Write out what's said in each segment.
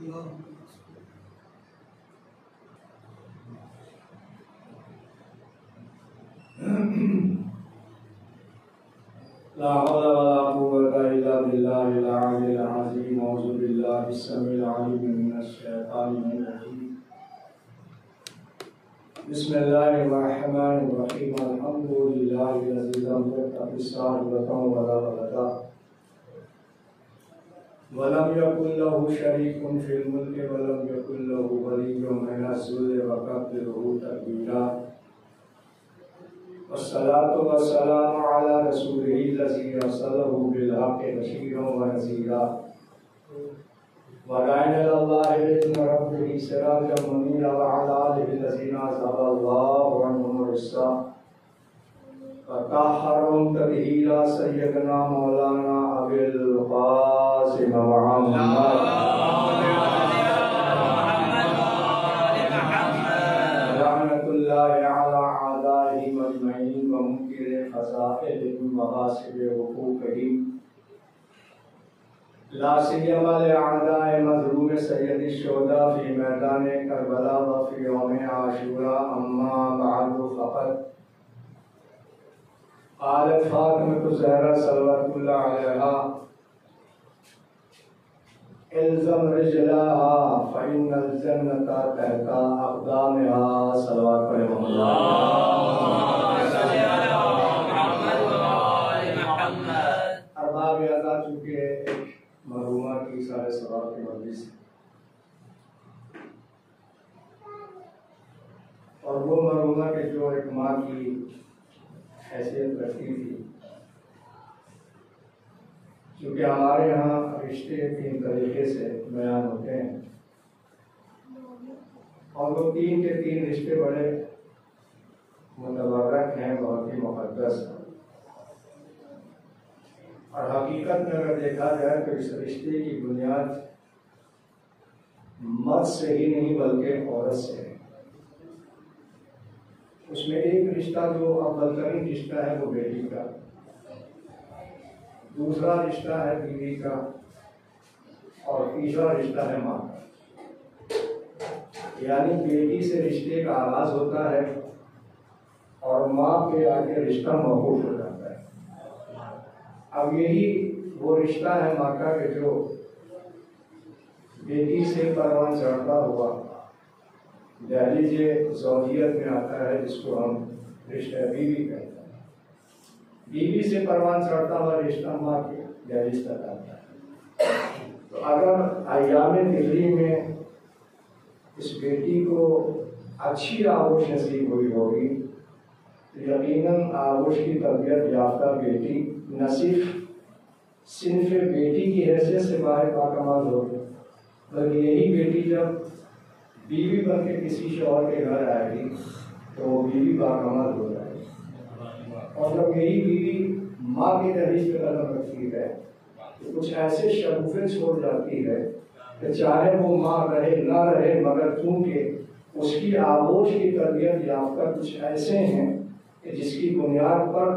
لا حول ولا قوة إلا بالله العلي العظيم. أعوذ بالله السميع العليم من الشيطان الرجيم. بسم الله الرحمن الرحيم. الحمد لله الذي لم يتخذ صاحبة ولا ولدا ولم يكن له شريك في الملك ولم يكن له ولي من الذل وكبره تكبيرا. والصلاة والسلام على رسوله الذي أرسله بالحق بشيرا ونذيرا وداعيا إلى الله بإذن ربه سراجا منيرا وعلى آله الذين أذهب الله عنهم الرجس وطهرهم تطهيرا. سيدنا مولانا أبي القاسم محمد لعنة الله على أعدائهم أجمعين ومنكر خصائصهم وغاصب حقوقهم لا سيما لأعداء مظلوم سيد الشهداء في ميدان کربلا وفي يوم عاشوراء. أما بعد فقد قالت فاطمة الزهراء صلوات الله عليها: الزم رجلها فإن الجنة تحت أقدامها. صلوات الله. ارباب ادا چونکہ مرحومہ کی سارے ثواب کی مجلس ہے اور وہ مرحومہ کے جو ایک ماں کی حیثیت رکھتی تھی. کیونکہ ہمارے یہاں رشتے 3 طریقے سے بیان ہوتے ہیں اور وہ 3 کے 3 رشتے بڑے متبرک ہیں، بہت ہی مقدس ہیں. اور حقیقت میں اگر دیکھا جائے تو اس رشتے کی بنیاد مرد سے ہی نہیں بلکہ عورت سے ہے. اس میں ایک رشتہ جو اول ترین رشتہ ہے وہ بیٹی کا، دوسرا رشتہ ہے بیوی کا اور تیسرا رشتہ ہے ماں کا. یعنی بیٹی سے رشتے کا آغاز ہوتا ہے اور ماں کے آگے رشتہ موقوف ہو جاتا ہے. اب یہی وہ رشتہ ہے ماں کا کہ جو بیٹی سے پروان چڑھتا ہوا دہلیز زوجیت میں آتا ہے، جس کو ہم رشتہ بیوی کہتے ہیں. بیوی سے پروان چڑھتا ہوا رشتہ ماں کے دہلیز تک آتا ہے. تو اگر ایام طفلی میں اس بیٹی کو اچھی آغوش نصیب ہوئی ہوگی تو یقیناً آغوش کی تربیت یافتہ بیٹی نہ صرف صنف بیٹی کی حیثیت سے باہر باکمال ہوگی بلکہ یہی بیٹی جب بیوی بن کے کسی شوہر کے گھر آئے گی تو وہ بیوی باکمال ہو جائے گی. اور جب یہی بیوی ماں کی دہلیز پہ قدم رکھتی ہے تو کچھ ایسے شگوفے چھوڑ جاتی ہے کہ چاہے وہ ماں رہے نہ رہے مگر چونکہ اس کی آغوش کی تربیت یافتہ کچھ ایسے ہیں کہ جس کی بنیاد پر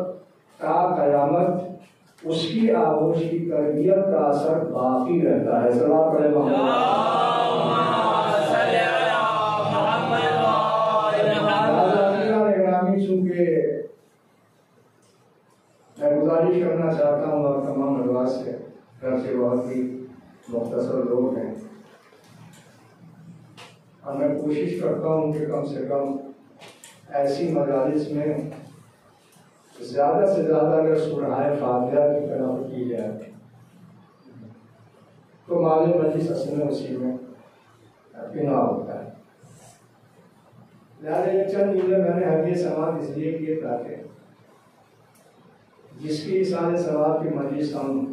تا قیامت اس کی آغوش کی تربیت کا اثر باقی رہتا ہے. صلوات پڑھیں محمد. چونکہ میں گزارش کرنا چاہتا ہوں اور تمام نواز سے گھر سے بہت ہی مختصر لوگ ہیں اور میں کوشش کرتا ہوں کہ کم سے کم ایسی مجالس میں زیادہ سے زیادہ اگر سورہ فاتحہ کی تلاوت کی جائے تو مال مجلس اصل میں اسی میں بنا ہوتا ہے. لہٰذا یہ چند جملے میں نے حدیث سماعت اس لیے کیے تاکہ جس کی سال ثواب کی مجلس ہم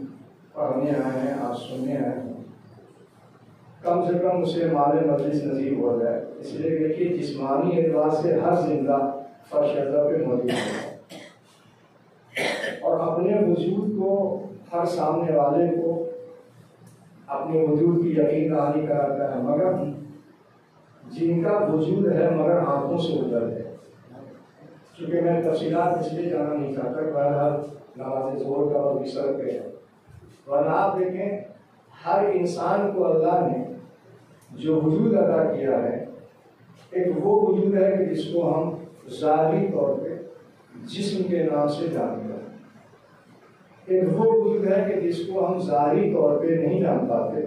پڑھنے آئے ہیں، آپ سننے آئے ہیں، کم سے کم اسے مال مجلس نصیب ہو جائے. اس لیے دیکھیے جسمانی اعتبار سے ہر زندہ فرش پہ موجود ہے اور اپنے وجود کو ہر سامنے والے کو اپنے وجود کی یقین دہانی کراتا ہے، مگر جن کا وجود ہے مگر آنکھوں سے اجل ہے. چونکہ میں تفصیلات اس لیے جانا نہیں چاہتا کہ بہرحال نماز ظہر کا وقت سر پہ ہے. ورنہ آپ دیکھیں ہر انسان کو اللہ نے جو وجود ادا کیا ہے، ایک وہ وجود ہے کہ جس کو ہم ظاہری طور پہ جسم کے نام سے جانتے ہیں، ایک وہ وجود ہے کہ جس کو ہم ظاہری طور پہ نہیں جان پاتے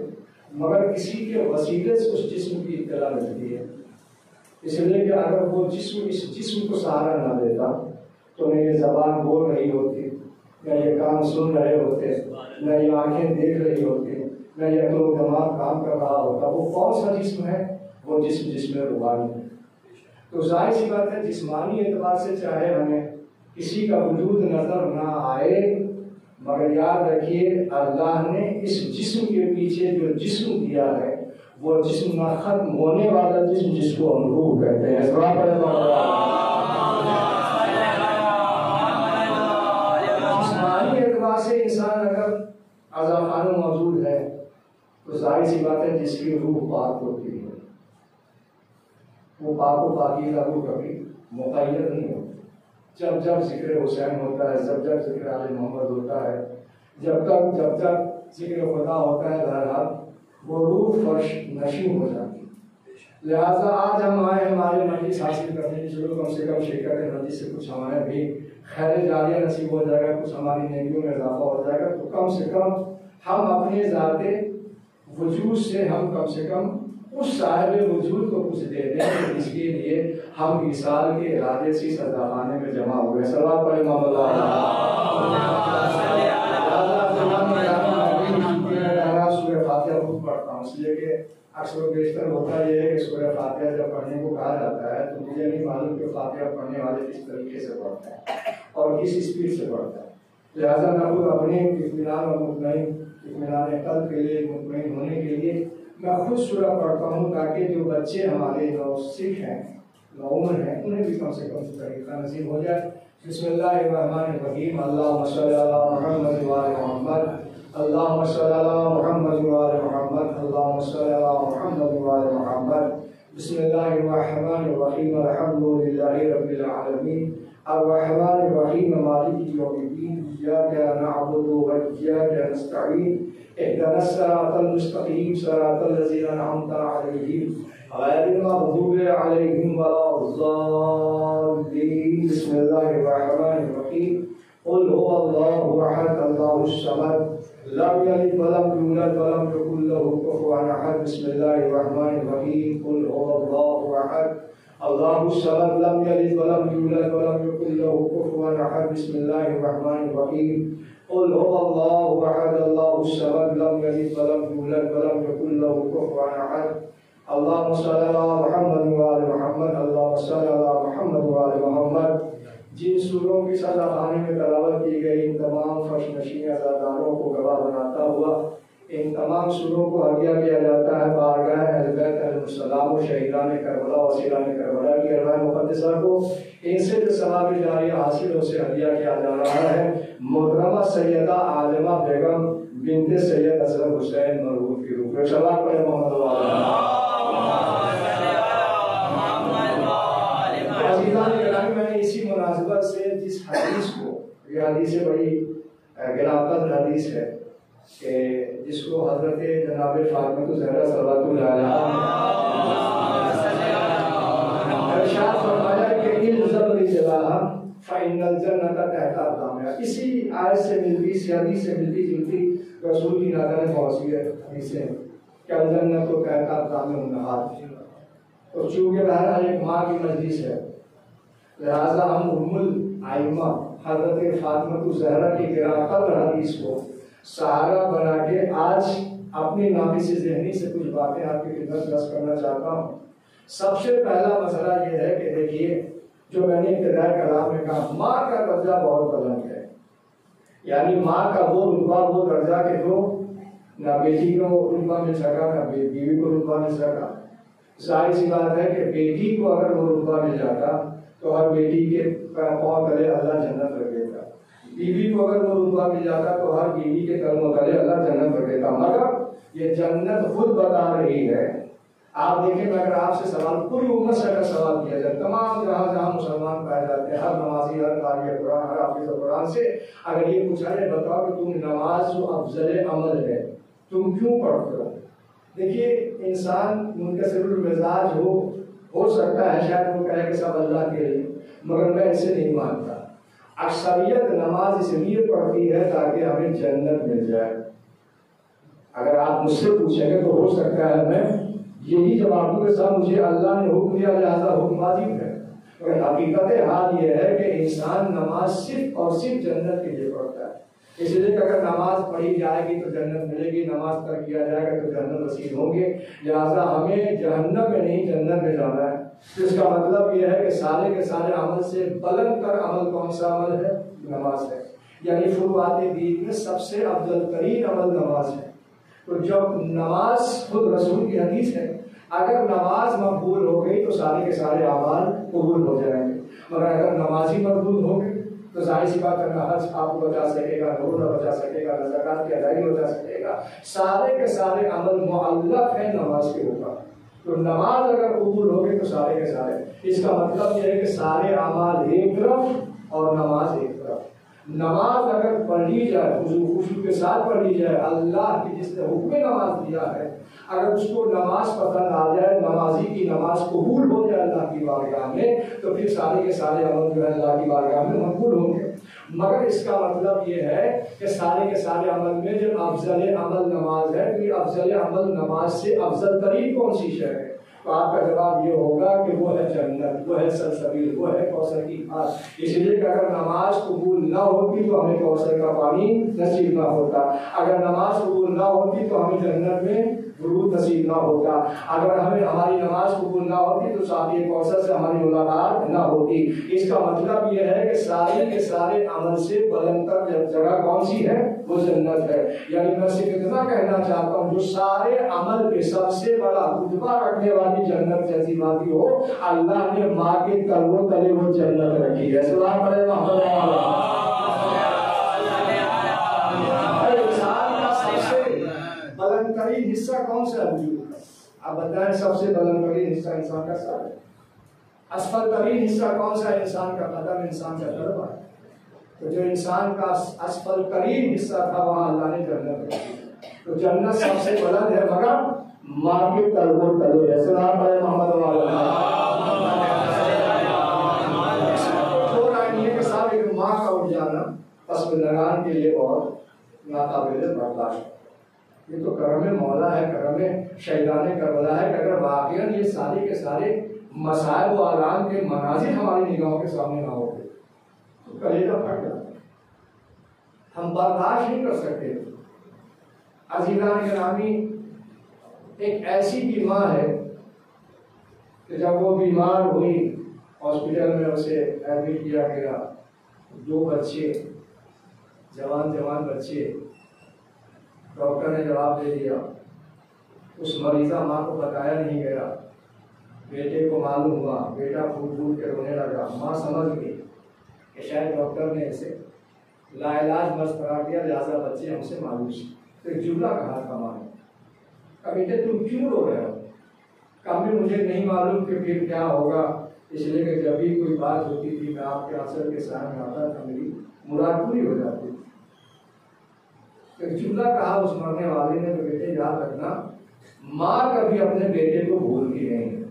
مگر کسی کے وسیلے سے اس جسم کی اطلاع ملتی ہے، اس لیے کہ اگر وہ جسم اس جسم کو سہارا نہ دیتا تو نہ یہ زبان بول رہی ہوتی، نہ یہ کان سن رہے ہوتے، نہ یہ آنکھیں دیکھ رہی ہوتی، نہ یہ عقل و دماغ کام کر رہا ہوتا۔ وہ کون سا جسم ہے؟ وہ جسم روحانی ہے۔ تو ظاہر سی بات ہے جسمانی اعتبار سے چاہے ہمیں کسی کا وجود نظر نہ آئے مگر یاد رکھیے اللہ نے اس جسم کے پیچھے جو جسم دیا ہے وہ جسم نہ ختم ہونے والا جسم جس کو ہم روح کہتے ہیں۔ جسمانی اعتبار سے انسان اگر عزاخانہ موجود ہے تو ظاہر سی بات ہے جس کی روح پاک ہوتی ہے، وہ پاک و پاکیزہ روح کبھی مقید نہیں ہوتی۔ جب جب ذکر حسین ہوتا ہے، جب جب ذکر آل محمد ہوتا ہے، جب تک ذکر خدا ہوتا ہے، بہرحال وہ روح فرش نشین ہو جاتی ہے۔ لہٰذا آج ہم آئے ہمارے مجلس حاصل کرنے کی، چلو کم سے کم شرکت مجلس سے کچھ ہمارے بھی خیر جاریہ نصیب ہو جائے گا، کچھ ہماری نیکیوں میں اضافہ ہو جائے گا، تو کم سے کم ہم اپنے ذات وجود سے ہم کم سے کم اس صاحب وجود کو کچھ دے دیں جس کے لیے ہم وصال کے ارادے سے سزا خانے میں جمع ہوئے۔ صلوات پڑھیں امام اللہ سورہ فاتحہ خود پڑھتا ہوں، اس لیے کہ اکثر و بیشتر ہوتا یہ ہے کہ سورہ فاتحہ جب پڑھنے کو کہا جاتا ہے تو مجھے نہیں معلوم کہ فاتحہ پڑھنے والے کس طریقے سے پڑھتے ہیں اور کس اسپیڈ سے پڑھتا ہے۔ لہٰذا میں خود اپنے اطمینان اور اطمینان قلب کے لیے، مطمئن ہونے کے لیے میں خود سورہ پڑھتا ہوں تاکہ جو بچے ہمارے نوسکھ ہیں، نوعمر ہیں، انہیں بھی کم سے کم طریقہ نصیب ہو جائے۔ بسم اللہ الرحمن الرحیم۔ اللہم صلی علی محمد وآل محمد، اللہم صلی علی محمد وآل محمد، اللہم صلی علی محمد وآل محمد۔ بسم اللہ الرحمن الرحیم۔ الحمد للہ رب العالمین، الرحمن الرحیم، مالک یوم الدین، ایاک نعبد وإیاک نستعین، اهدنا الصراط المستقیم صراط الذین انعمت علیہم غیر المغضوب علیہم ولا الضالین۔ بسم اللہ الرحمن الرحیم۔ قل هو اللہ احد اللہ الصمد لم یلد ولم یولد ولم یکن له کفوا احد۔ بسم اللہ الرحمن الرحیم۔ قل هو اللہ احد اللہ الصمد لم یلد ولم یولد ولم یکن له کفوا احد۔ بسم اللہ الرحمن الرحیم۔ قل هو اللہ احد اللہ الصمد لم یلد ولم یولد ولم یکن له کفوا احد۔ اللہم صلی علی محمد وآل محمد، اللہم صلی علی محمد وآل محمد۔ جن سوروں کی سزا خانے میں تلاوت کی گئی ان تمام فرش نشین عزاداروں کو گواہ بناتا ہوا ان تمام سوروں کو ہدیہ کیا جاتا ہے بارگاہ اہل بیت علیہ السلام و شہیدان کربلا و اسیران کربلا کی ارواح مقدسہ کو ان سے جو ثواب جاریہ حاصل اسے ہدیہ کیا جا رہا ہے محترمہ سیدہ عالمہ بیگم بنت سید اصغر حسین مرحوم کی روح۔ صلوات پڑھیں محمد اللہ۔ میں نے اسی مناسبت سے جس حدیث کو، یہ حدیث بڑی گراقت حدیث ہے کہ جس کو حضرت جناب فاطمہ الزہرا صلوات اللہ علیہا ارشاد فرمایا کہ الزم رجلها فإن الجنة تحت أقدامها، اسی آیت سے ملتی، اس حدیث سے ملتی جلتی رسول کی نظر میں بہت سی حدیثیں کہ الجنت کو تحت أقدام الأمهات، اور چونکہ بہرحال ایک ماں کی مجلس ہے لہذا ہم ام الائمہ حضرت فاطمہ الزہرا کی گراقت حدیث کو سہارا بنا کے آج اپنی ناقص ذہنی سے کچھ باتیں آپ کی خدمت رس کرنا چاہتا ہوں۔ سب سے پہلا مسئلہ یہ ہے کہ دیکھیے جو میں نے ابتدائی کلام میں کہا ماں کا درجہ بہت بلند ہے، یعنی ماں کا وہ رتبہ وہ درجہ کہ جو نہ بیٹی کو رتبہ مل سکا نہ بیوی کو رتبہ مل سکا۔ ظاہر سی بات ہے کہ بیٹی کو اگر وہ رتبہ مل جاتا تو ہر بیٹی کے پاؤں تلے اللہ جنت رکھ دیتا، بیوی کو اگر وہ رتبہ مل جاتا تو ہر بیوی کے قدموں تلے اللہ جنت رکھ دیتا۔ مگر یہ جنت خود بتا رہی ہے۔ آپ دیکھیں میں اگر آپ سے سوال پوری امت سے اگر سوال کیا جائے تمام جہاں جہاں مسلمان پائے جاتے ہیں، ہر نمازی، ہر قاری قرآن، ہر حافظ قرآن سے اگر یہ پوچھا جائے بتاؤ کہ تم نماز جو افضل عمل ہے تم کیوں پڑھتے ہو، دیکھیے انسان منکسر المزاج ہو سکتا ہے، شاید وہ کہے کہ سب اللہ کے لیے، مگر میں اسے نہیں مانتا۔ اکثریت نماز اس لیے پڑھتی ہے تاکہ ہمیں جنت مل جائے۔ اگر آپ مجھ سے پوچھیں گے تو ہو سکتا ہے میں یہی جواب دوں کہ صاحب مجھے اللہ نے حکم دیا لہٰذا حکم واجب ہے، مگر حقیقت حال یہ ہے کہ انسان نماز صرف اور صرف جنت کے لیے پڑھتا ہے۔ اس لیے کہ اگر نماز پڑھی جائے گی تو جنت ملے گی، نماز ترک کیا جائے گا تو جنت نصیب ہوں گے، لہٰذا ہمیں جہنم میں نہیں جنت میں جانا ہے۔ اس کا مطلب یہ ہے کہ سارے کے سارے عمل سے بلند تر عمل کون سا عمل ہے؟ نماز ہے، یعنی فروعات دین میں سب سے افضل ترین عمل نماز ہے۔ تو جب نماز خود رسول کی حدیث ہے، اگر نماز مقبول ہو گئی تو سارے کے سارے اعمال قبول ہو جائیں گے، مگر اگر نماز ہی مقبول ہو گئی تو ظاہر سی بات ہے نہ حج آپ کو بچا سکے گا، نور نہ بچا سکے گا، نہ زکات کی ادائیگی بچا سکے گا، سارے کے سارے عمل معلق ہیں نماز کے اوپر۔ تو نماز اگر قبول ہو گئی تو سارے کے سارے، اس کا مطلب یہ ہے کہ سارے اعمال ایک طرف اور نماز ایک طرف۔ نماز اگر پڑھی جائے خشوع کے ساتھ پڑھی جائے، اللہ کی جس نے حکم نماز دیا ہے، اگر اس کو نماز پسند آ جائے، نمازی کی نماز قبول ہو جائے اللہ کی بارگاہ میں، تو پھر سارے کے سارے عمل جو ہے اللہ کی بارگاہ میں مقبول ہوں گے۔ مگر اس کا مطلب یہ ہے کہ سارے کے سارے عمل میں جب افضل عمل نماز ہے تو یہ افضل عمل نماز سے افضل ترین کون سی شے ہے؟ تو آپ کا جواب یہ ہوگا کہ وہ ہے جنت، وہ ہے سلسبیل، وہ ہے کوثر کی کھاد۔ اس لیے کہ اگر نماز قبول نہ ہوتی تو ہمیں کوثر کا پانی نصیب نہ ہوتا، اگر نماز قبول نہ ہوتی تو ہمیں جنت میں ورود نصیب نہ ہوتا، اگر ہماری نماز قبول نہ ہوتی تو ساتھی کوثر سے ہماری ملاقات نہ ہوتی۔ اس کا مطلب یہ ہے کہ سارے کے سارے عمل سے بلند تر جگہ کون سی ہے؟ وہ جنت ہے۔ یعنی میں صرف اتنا کہنا چاہتا ہوں جو سارے عمل پہ سب سے بڑا رتبہ رکھنے والی جنت جیسی بات ہو، اللہ نے ماں کے تلووں تلے وہ جنت رکھی ہے۔ سلام علیہ محمد بلند ترین حصہ کون سا ہے وجود کا؟ آپ بتائیں سب سے بلند ترین حصہ انسان کا سر ہے۔ اسفل ترین حصہ کون سا ہے؟ انسان کا قدم، انسان کا دربہ۔ تو جو انسان کا اسفل ترین حصہ تھا وہاں اللہ نے جنت رکھی۔ تو جنت سب سے بلند ہے مگر ماں کے تلووں تلے ہے۔ سلام علیہ محمد تو رائے کے ساتھ ایک ماں کا اٹھ جانا پس بندگان کے لیے بہت ناقابل برداشت۔ یہ تو کرم مولا ہے، کرم شہیدان کربلا ہے کہ اگر واقعاً یہ سارے کے سارے مصائب و آلام کے مناظر ہماری نگاہوں کے سامنے نہ ہوتے تو کلیجہ پھٹ جاتا، ہم برداشت نہیں کر سکتے۔ عزیزان گرامی، ایک ایسی بھی ماں ہے کہ جب وہ بیمار ہوئی، ہاسپٹل میں اسے ایڈمٹ کیا گیا، 2 بچے، جوان بچے، ڈاکٹر نے جواب دے دیا، اس مریضہ ماں کو بتایا نہیں گیا، بیٹے کو معلوم ہوا، بیٹا پھوٹ کے رونے لگا، ماں سمجھ گئی کہ شاید ڈاکٹر نے اسے لا علاج مرض قرار دیا، لہٰذا بچے ہم سے مایوس۔ تو ایک جملہ کہا تھا ماں نے، کہا بیٹے تم کیوں رو رہے ہو؟ کہا مجھے نہیں معلوم کہ پھر کیا ہوگا، اس لیے کہ جب بھی کوئی بات ہوتی تھی میں آپ کے اثر کے سامنے آتا تھا، میری مراد پوری ہو جاتی تھی۔ ایک جملہ کہا اس مرنے والے نے، تو بیٹے یاد رکھنا، ماں کبھی اپنے بیٹے کو بھولتی نہیں ہے،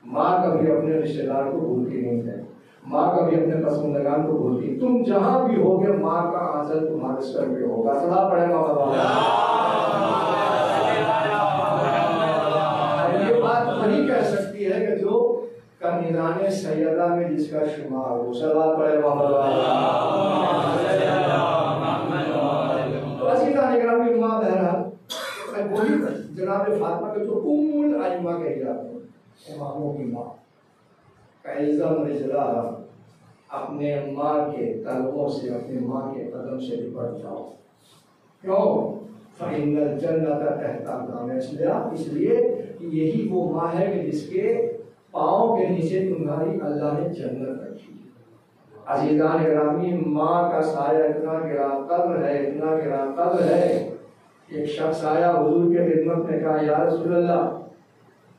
ماں کبھی اپنے رشتے دار کو بھولتی نہیں ہے، ماں کبھی اپنے پسماندگان کو بھولتی۔ تم جہاں بھی ہوگے ماں کا آنچل تمہارے سر پہ ہوگا۔ سلام پڑھے ماں بابا۔ یہ بات وہی کہہ سکتی ہے کہ جو کنیزان سیدہ میں جس کا شمار ہو۔ سلام پڑھے ماں بابا۔ ماں بہرحال وہی جناب فاطمہ کے جو ام الائمہ کہی جاتے ہیں، اماموں کی ماں، فَإِلْزَمْ رِجْلَهَا، اپنے ماں کے تلووں سے، اپنے ماں کے قدم سے لپٹ جاؤ۔ کیوں؟ فَإِنَّ الْجَنَّةَ تَحْتَ أَقْدَامِهَا، اس لیے کہ یہی وہ ماں ہے کہ جس کے پاؤں کے نیچے تمہاری اللہ نے جنت رکھی۔ عزیزان گرامی، ماں کا سایہ اتنا گراں قدر ہے، اتنا گراں قدر ہے۔ ایک شخص آیا حضور کے خدمت میں، کہا یا رسول اللہ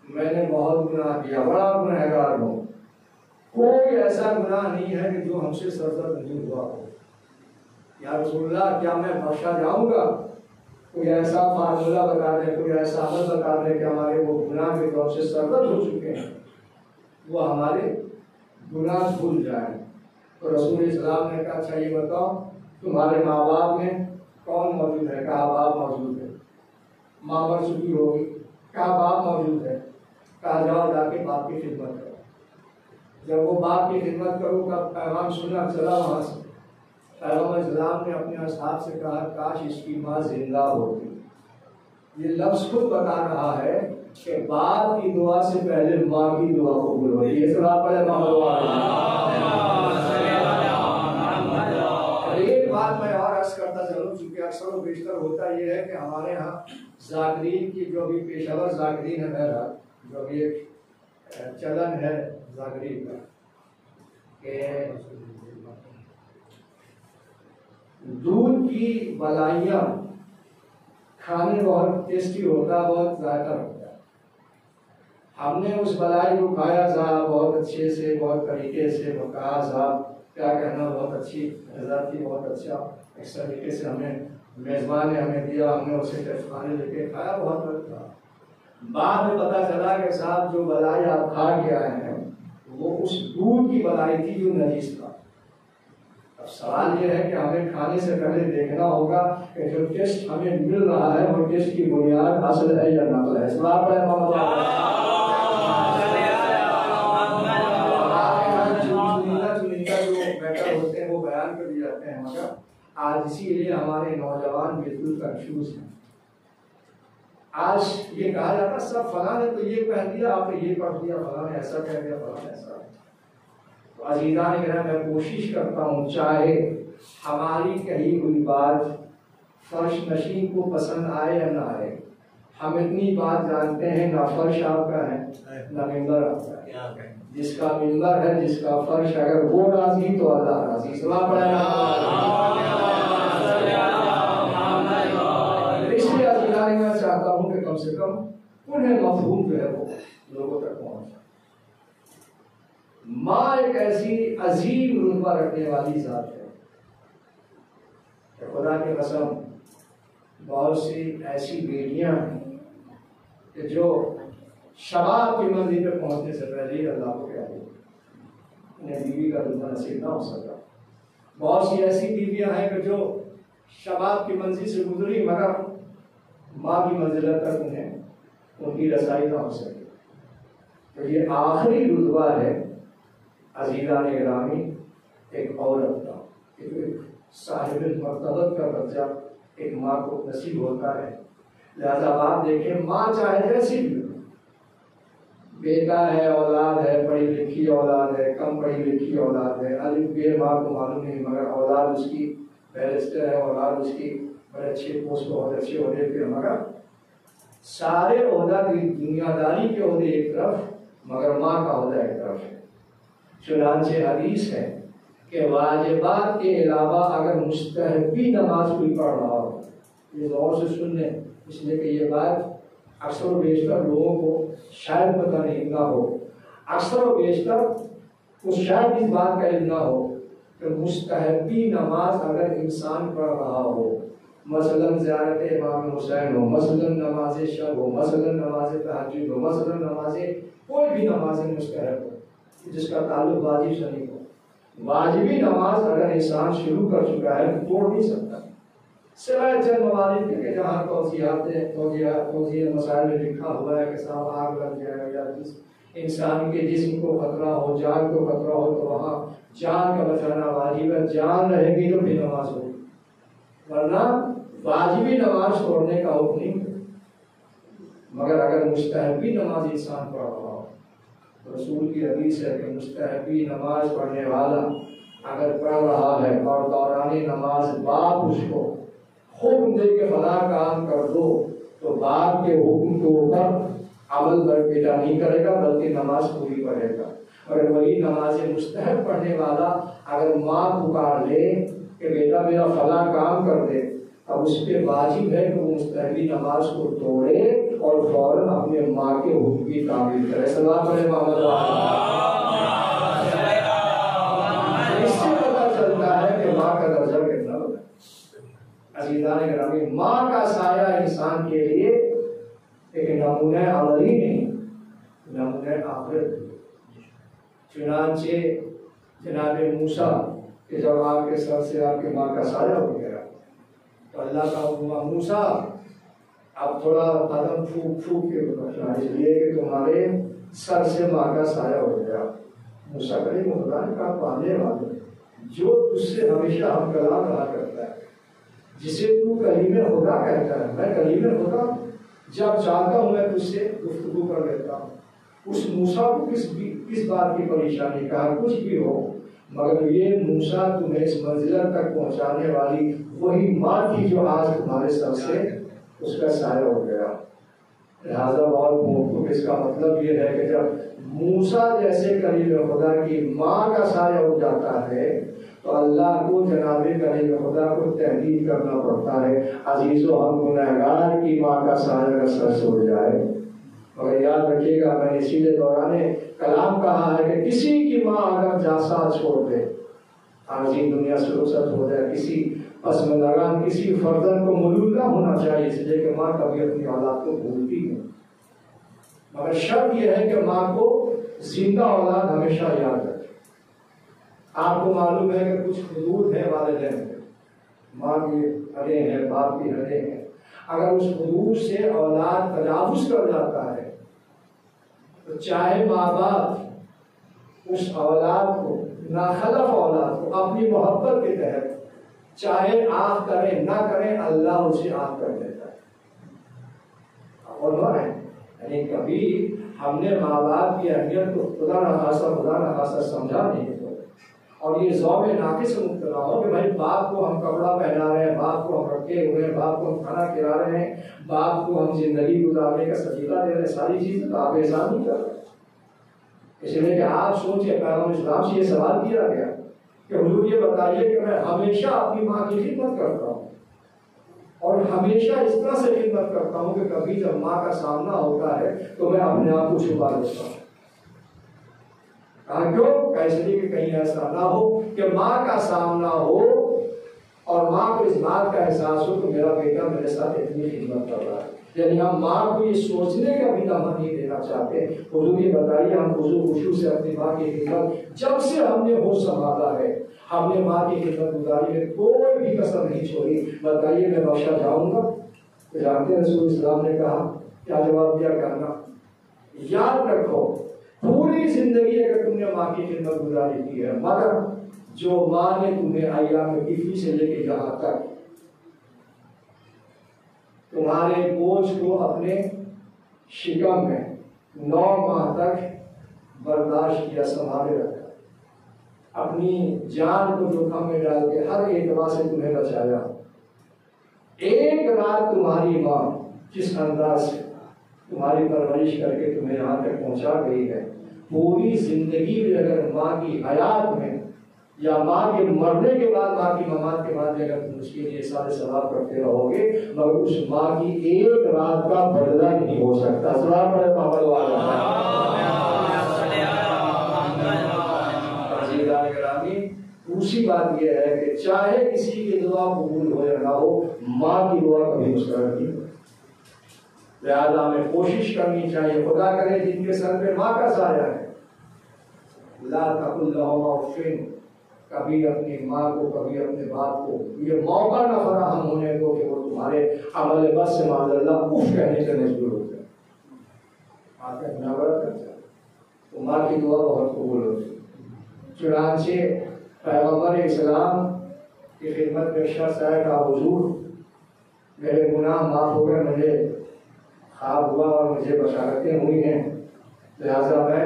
میں نے بہت گناہ کیا، بڑا گنہگار ہوں، کوئی ایسا گناہ نہیں ہے کہ جو ہم سے سرزد نہیں ہوا ہو، یا رسول اللہ کیا میں بخشا جاؤں گا؟ کوئی ایسا فارمولہ بتا دیں، کوئی ایسا عمل بتا دیں کہ ہمارے وہ گناہ کے طور سے سرزد ہو چکے ہیں، وہ ہمارے گناہ بھول جائیں۔ تو رسول اسلام نے کہا اچھا یہ بتاؤ تمہارے ماں باپ میں کون موجود ہے؟ کہا باپ موجود ہے۔ ماں پر چھٹی ہوگی، کہا باپ موجود ہے، کہا جاؤ جا کے باپ کی خدمت کرو۔ جب وہ باپ کی خدمت کرو کا پیغام سنا چلا وہاں سے، پیغمبر اسلام نے اپنے اصحاب سے کہا کاش اس کی ماں زندہ ہوتی۔ یہ لفظ خود بتا رہا ہے کہ باپ کی دعا سے پہلے ماں کی دعا قبول ہوتی ہے۔ ایک بات میں اور عرض کرتا چلوں، چونکہ اکثر و بیشتر ہوتا یہ ہے کہ ہمارے ہاں ذاکرین کی جو بھی پیشہ ور ذاکرین ہے، میرا جو بھی ایک چلن ہے ذاکرین کا کہ دودھ کی بلائیاں کھانے بہت ٹیسٹی ہوتا ہے، بہت ذائقہ ہوتا ہے۔ ہم نے اس بلائی کو کھایا صاحب بہت اچھے سے، بہت طریقے سے، کہا صاحب کیا کہنا، بہت اچھی غذا تھی، بہت اچھا اس طریقے سے ہمیں میزبان نے ہمیں دیا، ہم نے اسے کھانے لے کے کھایا، بہت اچھا۔ بعد میں پتا چلا کہ صاحب جو بلائی آپ کھا کے آئے ہیں وہ اس دودھ کی بلائی تھی جو نجیس تھا۔ اب سوال یہ ہے کہ ہمیں کھانے سے پہلے دیکھنا ہوگا کہ جو ٹیسٹ ہمیں مل رہا ہے وہ ٹیسٹ کی بنیاد اصل ہے یا نقل ہے۔ سوال ہے جو میٹر ہوتے ہیں وہ بیان کر دیے جاتے ہیں، مگر آج اسی لیے ہمارے نوجوان بالکل کنفیوز ہیں۔ آج یہ کہا جاتا سب فلاں نے تو یہ کہہ دیا، آپ نے یہ پڑھ دیا، فلاں نے ایسا کہہ دیا، فلاں نے ایسا۔ تو عزیزان گرامی میں کوشش کرتا ہوں چاہے ہماری کہی ہوئی بات فرش نشین کو پسند آئے یا نہ آئے، ہم اتنی بات جانتے ہیں نہ فرش آپ کا ہے نہ ممبر آپ کا ہے۔ جس کا ممبر ہے، جس کا فرش، اگر وہ راضی تو اللہ راضی۔ سلام پڑھیں۔ اس لیے عزیزان میں چاہتا ہوں کہ کم سے کم انہیں مفہوم جو ہے وہ لوگوں تک پہنچے۔ ماں ایک ایسی عظیم رتبہ رکھنے والی ذات ہے کہ خدا کی قسم بہت سی ایسی بیٹیاں ہیں کہ جو شباب کی منزل پہ پہنچنے سے پہلے ہی اللہ کو کہہ دیں، انہیں بیوی کا رتبہ نصیب نہ ہو سکا۔ بہت سی ایسی بیویاں ہیں کہ جو شباب کی منزل سے گزری مگر ماں کی منزل تک انہیں ان کی رسائی نہ ہو سکے۔ تو یہ آخری رتبہ ہے عزیزان گرامی ایک عورت کا، ایک صاحب مرتبت کا درجہ ایک ماں کو نصیب ہوتا ہے۔ لہذا آپ دیکھیں ماں چاہے جیسی بھی ہو، بیٹا ہے، اولاد ہے، پڑھی لکھی اولاد ہے، کم پڑھی لکھی اولاد ہے، الف بے ماں کو معلوم نہیں مگر اولاد اس کی بیرسٹر ہے، اولاد اس کی بڑے اچھے پوسٹ بہت اچھے عہدے پہ، مگر سارے عہدہ کی دنیا داری کے عہدے ایک طرف مگر ماں کا عہدہ ایک طرف ہے۔ چنانچہ حدیث ہے کہ واجبات کے علاوہ اگر مستحبی نماز کوئی پڑھ رہا ہو، یہ غور سے سن لیں، اس لیے کہ یہ بات اکثر و بیشتر لوگوں کو شاید پتہ نہیں نہ ہو، اکثر و بیشتر اس شاید اس بات کا علم نہ ہو کہ مستحبی نماز اگر انسان پڑھ رہا ہو، مثلاً زیارت امام حسین ہو، مثلاً نماز شب ہو، مثلاً نماز تہجد ہو، مثلاً نماز کوئی بھی نماز مستحب ہو جس کا تعلق واجب سے نہیں ہو، واجبی نماز اگر انسان شروع کر چکا ہے تو توڑ نہیں سکتا، سوائے چند ممالک کے جہاں توضیح مسائل میں لکھا ہوا ہے کہ صاحب آگ لگ جائے یا جس انسان کے جسم کو خطرہ ہو، جان کو خطرہ ہو، تو وہاں جان کا بچانا واجب ہے، جان رہے گی تو بھی نماز ہوگی، ورنہ واجبی نماز چھوڑنے کا حکم نہیں۔ مگر اگر مستحبی نماز انسان پڑھ رہا ہو، رسول کی حدیث ہے کہ مستحبی نماز پڑھنے والا اگر پڑھ رہا ہے اور دوران نماز باپ اس کو حکم دے کے فلاں کام کر دو تو باپ کے حکم کے اوپر عمل بیٹا نہیں کرے گا بلکہ نماز پوری پڑھے گا۔ اگر وہی نماز مستحب پڑھنے والا اگر ماں پکار لے کہ بیٹا میرا فلاں کام کر دے، اب اس پہ واجب ہے کہ وہ مستحبی نماز کو توڑے اور فوراً اپنے ماں کے حکم کی تعمیل کرے۔ سلام علیہ محمد۔ اس سے پتہ چلتا ہے کہ ماں کا درجہ کتنا بڑا ہے۔ عزیزان گرامی، ماں کا سایہ انسان کے لیے ایک نمونہ عملی نہیں، نمونہ آخرت۔ چنانچہ جناب موسیٰ کہ جب آپ کے سر سے آپ کی ماں کا سایہ ہو گیا تو اللہ کا حکم، موسیٰ اب تھوڑا قدم پھونک پھونک کے رکھنا، اس لیے کہ تمہارے سر سے ماں کا سایہ ہو گیا۔ موسیٰ کلیم خدا نے کہا پانے والے جو تجھ سے ہمیشہ ہم کلام رہا کرتا ہے، جسے تو کلیم خدا کہتا ہے، میں کلیم خدا جب چاہتا ہوں میں تجھ سے گفتگو کر لیتا ہوں۔ اس موسیٰ کو کس بات کی پریشانی، کہا کچھ بھی ہو مگر یہ موسیٰ تمہیں اس منزل تک پہنچانے والی وہی ماں تھی جو آج تمہارے سر سے اس کا سایہ ہو گیا۔ لہٰذا بہت موقف اس کا مطلب یہ ہے کہ جب موسیٰ جیسے کلیم خدا کی ماں کا سایہ ہو جاتا ہے تو اللہ کو جناب کلیم خدا کو تحریر کرنا پڑتا ہے، عزیزو ہم گنہگار کی ماں کا سایہ کا سر سے ہو جائے۔ مگر یاد رکھیے گا، میں نے اسی لیے دوران کلام کہا ہے کہ کسی کی ماں اگر جاسا چھوڑ دے، عارضی دنیا سے رخصت ہو جائے، کسی پسماندگان کسی فرزند کو ملول نہ ہونا چاہیے، اس لیے کہ ماں کبھی اپنی اولاد کو بھولتی ہے، مگر شرط یہ ہے کہ ماں کو زندہ اولاد ہمیشہ یاد رکھے۔ آپ کو معلوم ہے کہ کچھ حدود ہیں والدین میں، ماں کی حدیں ہیں، باپ کی حدیں ہیں، اگر اس حدود سے اولاد تجاوز کر جاتا ہے تو چاہے ماں باپ اس اولاد کو، ناخلف اولاد کو اپنی محبت کے تحت چاہے آنکھ کریں نہ کریں، اللہ اسے آنکھ کر دیتا ہے۔ اور یعنی کبھی ہم نے ماں باپ کی اہمیت کو خدا نخواستہ سمجھا نہیں تو، اور یہ ذوق ناقص سے مبتلا ہو کہ بھائی باپ کو ہم کپڑا پہنا رہے ہیں، باپ کو ہم رکھے ہوئے ہیں، باپ کو ہم کھانا کھلا رہے ہیں، باپ کو ہم زندگی گزارنے کا سلیقہ دے رہے ہیں، ساری چیزیں تو آپ احسان نہیں کر رہے۔ اس لیے کہ آپ سوچیں، پیغمبر اسلام سے یہ سوال کیا گیا کہ حضور یہ بتائیے کہ میں ہمیشہ اپنی ماں کی خدمت کرتا ہوں اور ہمیشہ اس طرح سے خدمت کرتا ہوں کہ کبھی جب ماں کا سامنا ہوتا ہے تو میں اپنے آپ کو چھپا لیتا ہوں۔ کیوں؟ اس لیے کہ کہیں ایسا نہ ہو کہ ماں کا سامنا ہو اور ماں کو اس بات کا احساس ہو کہ میرا بیٹا میرے ساتھ اتنی خدمت کر رہا ہے۔ یعنی ہم ماں کو یہ سوچنے کا بھی لمحہ نہیں دینا چاہتے۔ حضور یہ بتائیے، ہم خضوع خشوع سے اپنی ماں کی خدمت جب سے ہم نے ہوش سنبھالا ہے، ہم نے ماں کی خدمت گزاری میں کوئی بھی کسر نہیں چھوڑی۔ بتائیے میں بخشا جاؤں گا؟ تو جانتے ہیں رسول اسلام نے کہا، کیا جواب دیا؟ کرنا۔ یاد رکھو، پوری زندگی اگر تم نے ماں کی خدمت گزاری کی ہے، مگر جو ماں نے تمہیں ایام طفلی سے لے کے یہاں تک تمہارے بوجھ کو اپنے شکم میں 9 ماہ تک برداشت کیا، سنبھالے رکھا، اپنی جان کو جوخم میں ڈال کے ہر اعتبار سے تمہیں بچایا، ایک رات تمہاری ماں جس انداز سے تمہاری پرورش کر کے تمہیں یہاں تک پہنچا گئی ہے، پوری زندگی میں اگر ماں کی حیات میں یا ماں کے مرنے کے بعد، ماں کی ممات کے بعد اگر تم اس کے لیے سارے ثواب کرتے رہو گے، مگر اس ماں کی ایک رات کا بدلہ نہیں ہو سکتا۔ ثواب پڑے پاپل والا دوسری بات یہ ہے کہ چاہے کسی کی دعا قبول ہو یا نہ ہو، ماں کی دعا کبھی مسکرت نہیں ہوتی۔ لہٰذا ہمیں کوشش کرنی چاہیے، خدا کرے جن کے سر پہ ماں کا سایہ ہے، لا تقل لهما اف، کبھی اپنی ماں کو، کبھی اپنے باپ کو یہ موقع نہ فراہم ہونے دو کہ وہ تمہارے عمل بس سے معاذ اللہ اف کہنے سے مجبور ہو جائے، ماں کا نفرت کر جائے، تو ماں کی دعا بہت قبول ہوتی۔ چنانچہ پیغمبر اسلام کی خدمت میں شخص آئے، کہا حضور میرے گناہ معاف ہو گئے، مجھے خواب ہوا اور مجھے بشارتیں ہوئی ہیں، لہذا میں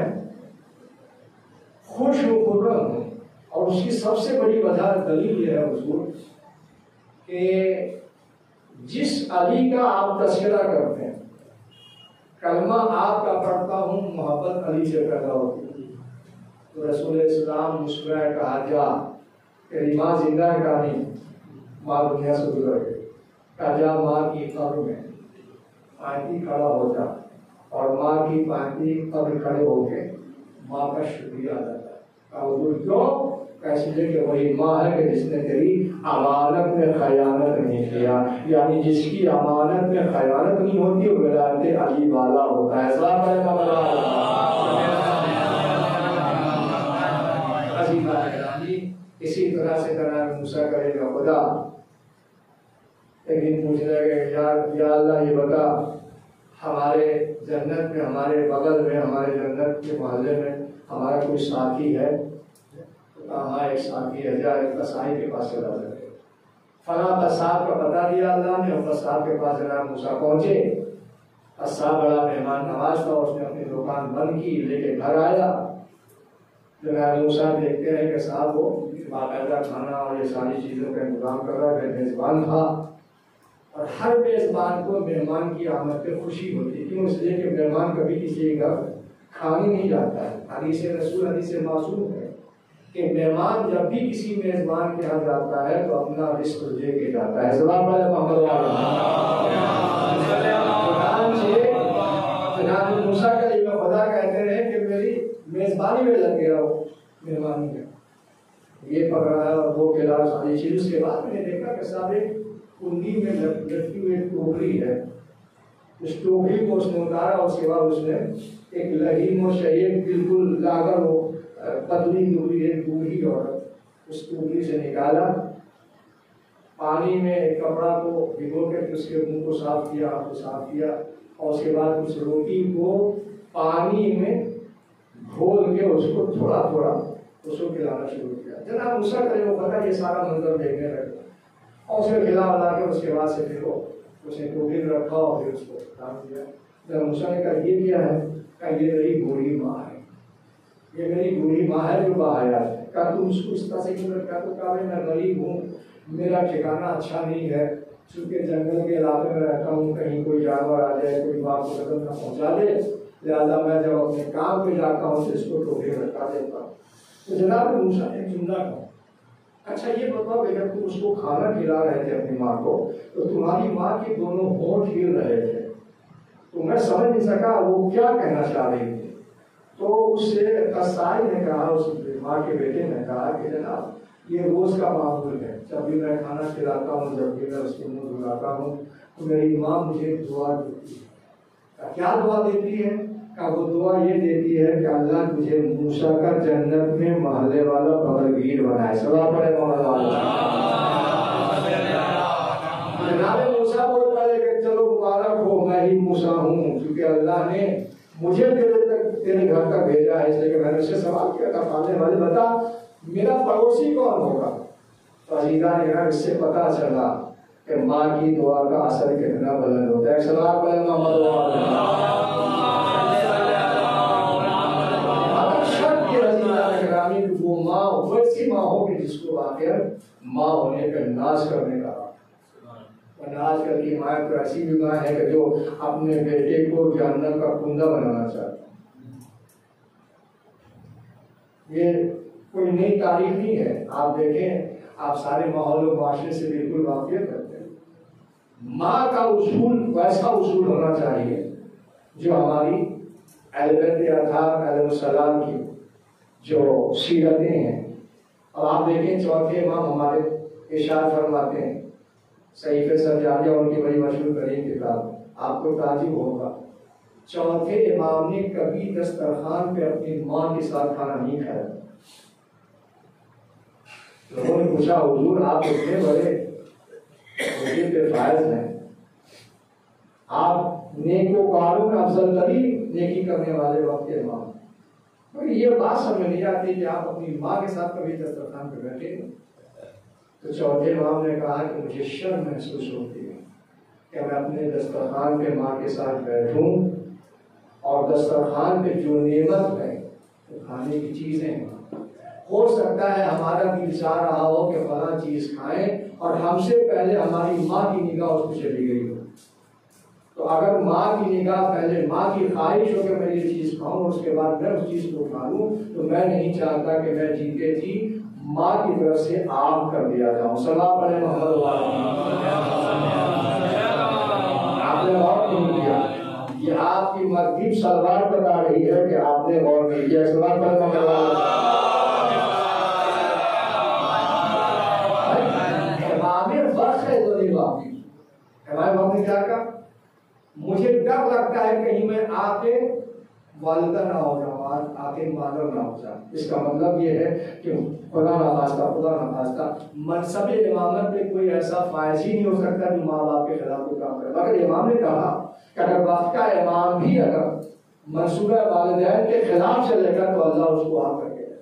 خوش و خرم ہوں۔ اور اس کی سب سے بڑی وجہ دلیل یہ ہے حضور کہ جس علی کا آپ تذکرہ کرتے ہیں، کلمہ آپ کا پڑھتا ہوں، محبت علی سے پیدا ہوتی ہے، تو رسول اسلام مسکرائے، کہا جا تیری ماں زندہ ہے؟ کہا نہیں، ماں دنیا سے گزر گئی۔ کہا جا ماں کی قبر میں پانتی کھڑا ہو جا، اور ماں کی پانتی قبر کھڑے ہو کے ماں کا شکریہ ادا کر۔ حضور کیوں؟ اس لیے کہ وہی ماں ہے کہ جس نے تیری امانت میں خیانت نہیں کیا، یعنی جس کی امانت میں خیانت نہیں ہوتی وہ ولایت علی والا ہوتا ہے۔ اسی طرح سے جناب موسیٰ کرے گا خدا ایک دن پوچھنے لگے یا اللہ یہ بتا ہمارے جنت میں، ہمارے بغل میں، ہمارے جنت کے محلے میں ہمارا کوئی ساتھی ہے؟ ہاں ایک ساتھی ہے، جا ایک قصائی کے پاس چلا جائے۔ فلاں قصاب کا پتہ دیا اللہ نے، اور قصاب کے پاس جناب موسیٰ پہنچے۔ قصاب بڑا مہمان نواز تھا، اس نے اپنی دکان بند کی، لے کے گھر آیا۔ جناب موسیٰ دیکھتے ہیں کہ صاحب وہ باقاعدہ کھانا اور یہ ساری چیزوں کا انتظام کر رہا ہے، میزبان تھا، اور ہر میزبان کو مہمان کی آمد پہ خوشی ہوتی، کیوں؟ اس لیے کہ مہمان کبھی کسی کے گھر کھانے نہیں جاتا ہے۔ حدیث رسول، حدیث معصوم ہے کہ مہمان جب بھی کسی میزبان کے یہاں جاتا ہے تو اپنا رزق لے کے جاتا ہے۔ سلام علیہ محمد جناب موسیٰ کا یہ خدا کہتے ہیں کہ میری میزبانی میں لگ گیا ہو، مہمانی میں یہ پکڑا ہے اور وہ کھلا ساری چیز۔ اس کے بعد میں نے دیکھا کہ صاحب ایک کنڈی میں لٹکی ہوئی ایک ٹوکری ہے، اس ٹوکری کو اس نے اتارا، اس کے بعد اس نے ایک لہیم و شہید بالکل لاغر ہو پتلی ٹوکری، ایک بوڑھی عورت اس ٹوکری سے نکالا، پانی میں ایک کپڑا کو بھگو کے اس کے منہ کو صاف کیا، آپ کو صاف کیا، اور اس کے بعد اس روٹی کو پانی میں گھول کے اس کو تھوڑا تھوڑا اس کو کھلانا شروع کیا۔ جناب موسیٰ کا جو پتا یہ سارا منظر دیکھنے لگا، اور اسے کھلا ولا کے اس کے بعد سے پھر اس نے ٹوکری میں رکھا اور پھر اس کو ڈال دیا۔ جب موسیٰ نے کہا یہ کیا ہے؟ کہا یہ میری بوڑھی ماں ہے، یہ میری بوڑھی ماں ہے جو باحیا ہے۔ کہا تم اس کو اس طرح سے کیوں رکھا؟ تو کہا میں غریب ہوں، میرا ٹھکانہ اچھا نہیں ہے، چونکہ جنگل کے علاقے میں رہتا ہوں، کہیں کوئی جانور آ جائے، کوئی بات کو قدم نہ پہنچا دے، لہٰذا میں جب اپنے کام پہ جاتا ہوں تو اس کو ٹوکری میں رکھا دیتا ہوں۔ تو جناب موسیٰ نے جملہ کہا، اچھا یہ بتاؤ کہ جب تم اس کو کھانا کھلا رہے تھے اپنی ماں کو تو تمہاری ماں کے دونوں ہونٹ ہل رہے تھے، تو میں سمجھ نہیں سکا وہ کیا کہنا چاہ رہی تھی۔ تو اس سے قصائی نے کہا، اس ماں کے بیٹے نے کہا کہ جناب یہ روز کا معمول ہے، جب بھی میں کھانا کھلاتا ہوں، جب بھی میں اس کے منہ دھلاتا ہوں تو میری ماں مجھے دعا دیتی ہے۔ کیا دعا دیتی ہے؟ کہ وہ دعا یہ دیتی ہے کہ اللہ تجھے موسیٰ کا جنت میں محلے والا بغلگیر بنائے۔ سلام علیہ محمد۔ جناب موسیٰ بولتا ہے کہ چلو مبارک ہو، میں ہی موسیٰ ہوں، کیونکہ اللہ نے مجھے تیرے گھر تک بھیجا ہے، اس لیے کہ میں نے اسے سوال کیا تھا پالنے والے بتا میرا پڑوسی کون ہوگا؟ تو عزیزان نے اس سے پتا چلا کہ ماں کی دعا کا اثر کتنا بلند ہوتا ہے۔ سلام علیہ محمد۔ وہ ماں ویسی ماں ہو کہ جس کو واقعہ ماں ہونے کا ناز کرنے کا، ناز کر کی ماں تو ایسی بھی ماں ہے کہ جو اپنے بیٹے کو جہنم کا کنڈا بنانا چاہتا ہے۔ یہ کوئی نئی تاریخ نہیں ہے، آپ دیکھیں، آپ سارے ماحول و معاشرے سے بالکل واقف کرتے ہیں۔ ماں کا اصول ویسا اصول ہونا چاہیے جو ہماری اہل بیت اطہار علیہ السلام کی جو سیرتیں ہیں۔ اور آپ دیکھیں چوتھے امام ہمارے ارشاد فرماتے ہیں، صحیفہ سجادیہ ان کی بڑی مشہور ترین کتاب، آپ کو تعجب ہوگا چوتھے امام نے کبھی دسترخوان پہ اپنی ماں کے ساتھ کھانا نہیں کھایا۔ لوگوں نے پوچھا حضور آپ اتنے بڑے وجود پہ فائز ہیں، آپ نیکوکاروں میں افضل ترین نیکی کرنے والے وقت کے امام، مگر یہ بات سمجھ نہیں آتی کہ آپ اپنی ماں کے ساتھ کبھی دسترخوان پہ بیٹھے۔ تو چوتھے امام نے کہا کہ مجھے شرم محسوس ہوتی ہے کہ میں اپنے دسترخوان پہ ماں کے ساتھ بیٹھوں اور دسترخوان پہ جو نعمت ہے وہ کھانے کی چیزیں ہیں، ہو سکتا ہے ہمارا دل چاہ رہا ہو کہ فلاں چیز کھائیں اور ہم سے پہلے ہماری ماں کی نگاہ اس کو چلی گئی ہو، تو اگر ماں کی نگاہ پہلے ماں کی خواہش ہو کہ میں یہ چیز کھاؤں اور اس کے بعد میں اس چیز کو کھا لوں، تو میں نہیں چاہتا کہ میں جیتے جی ماں کی طرف سے آپ کر دیا جاؤں۔ سلام علیہ محمد۔ آپ نے غور نہیں کیا، یہ آپ کی مغرب سلوار بتا رہی ہے کہ آپ نے غور نہیں کیا۔ سلام علیہ محمد۔ امام وقت یحزنی والدی، ہمارے باپ نے کیا کہا؟ مجھے ڈر لگتا ہے کہیں میں آ کے والدہ نہ ہو جاؤں، آ کے مادر نہ ہو جاؤں۔ اس کا مطلب یہ ہے کہ خدا نہ خواستہ منصب امامت پہ کوئی ایسا فائز ہی نہیں ہو سکتا جو ماں باپ کے خلاف کوئی کام کرے۔ مگر امام نے کہا کہ اگر وقت کا امام بھی اگر منصوبہ والدین کے خلاف چلے گا تو اللہ اس کو آپ رکھے گا۔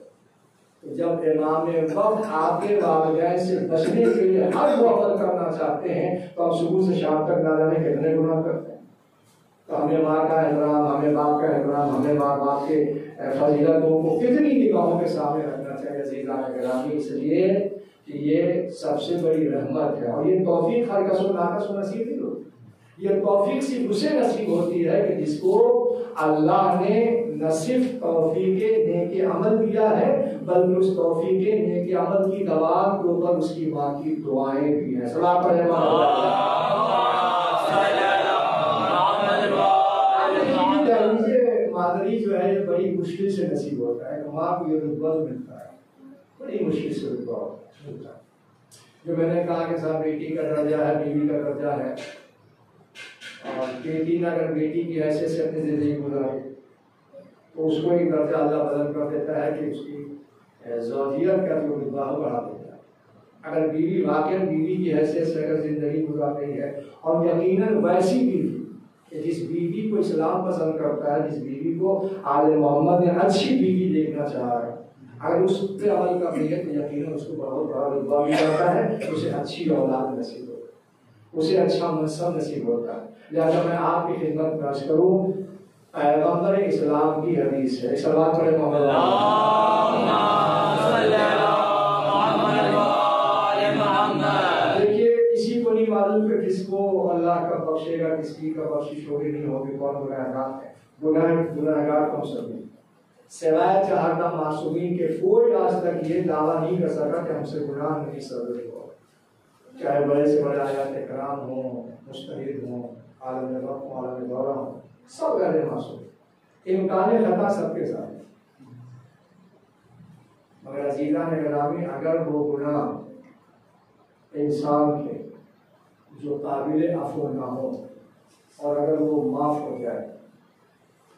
جب امام وقت آپ کے والدین سے بچنے کے لیے ہر وہ عمل کرنا چاہتے ہیں تو ہم صبح سے شام تک نہ جانے کتنے گناہ کرتے ہیں۔ تو ہمیں ماں کا احترام، ہمیں باپ کا احترام، ہمیں ماں باپ کے فضیلتوں کو کتنی نگاہوں کے سامنے رکھنا چاہیے عزیزان گرامی، اس لیے کہ یہ سب سے بڑی رحمت ہے۔ اور یہ توفیق ہر کس و ناقص کو نصیب نہیں ہوتی، یہ توفیق صرف اسے نصیب ہوتی ہے کہ جس کو اللہ نے نہ صرف توفیق نیک عمل دیا ہے بلکہ اس توفیق نیک عمل کی دوام کے اوپر اس کی ماں کی دعائیں بھی ہیں۔ صلاۃ پڑھیں مادری جو ہے یہ بڑی مشکل سے نصیب ہوتا ہے کہ ماں کو یہ رتبہ ملتا ہے، بڑی مشکل سے رتبہ ملتا ہے۔ جو میں نے کہا کہ صاحب بیٹی کا درجہ ہے، بیوی کا درجہ ہے، اور بیٹی نے اگر بیٹی کی حیثیت سے اپنی زندگی گزاری تو اس کو ایک درجہ اللہ بلند کر دیتا ہے کہ اس کی زوجیت کا جو رتبہ ہے بڑھا دیتا ہے۔ اگر بیوی واقعی بیوی کی حیثیت سے اگر زندگی گزار رہی ہے، اور یقیناً ویسی بیوی کہ جس بیوی کو اسلام پسند کرتا ہے، جس بیوی کو آل محمد نے اچھی بیوی دیکھنا چاہا ہے، اگر اس پہ عمل کر رہی ہے تو یقیناً اس کو بہت بڑا رتبہ بھی جاتا ہے، اسے اچھی اولاد نصیب ہوتا ہے، اسے اچھا منصب نصیب ہوتا ہے۔ لہٰذا میں آپ کی خدمت میں عرض کروں، پیغمبر اسلام کی حدیث ہے، صلوات پڑھیں محمد۔ دیکھیے کسی کو نہیں معلوم کہ کس کو اللہ کا بخشے گا، کس کی کا بخشش ہوگی نہیں ہوگی، کون گنہگار ہے۔ گنہگار کون سب ہیں، سوائے چہارتا معصومین کے کوئی آج تک یہ دعویٰ نہیں کر سکا کہ ہم سے گناہ نہیں صدر ہوا، چاہے بڑے سے بڑے آیات کرام ہوں، مستحید ہوں، عالم وقت ہوں، عالم دورہ ہوں، سب غیر معصوم، امکان خطا سب کے ساتھ۔ مگر عزیزان گرامی، اگر وہ گناہ انسان کے جو قابل عفو نہ ہو اور اگر وہ معاف ہو جائے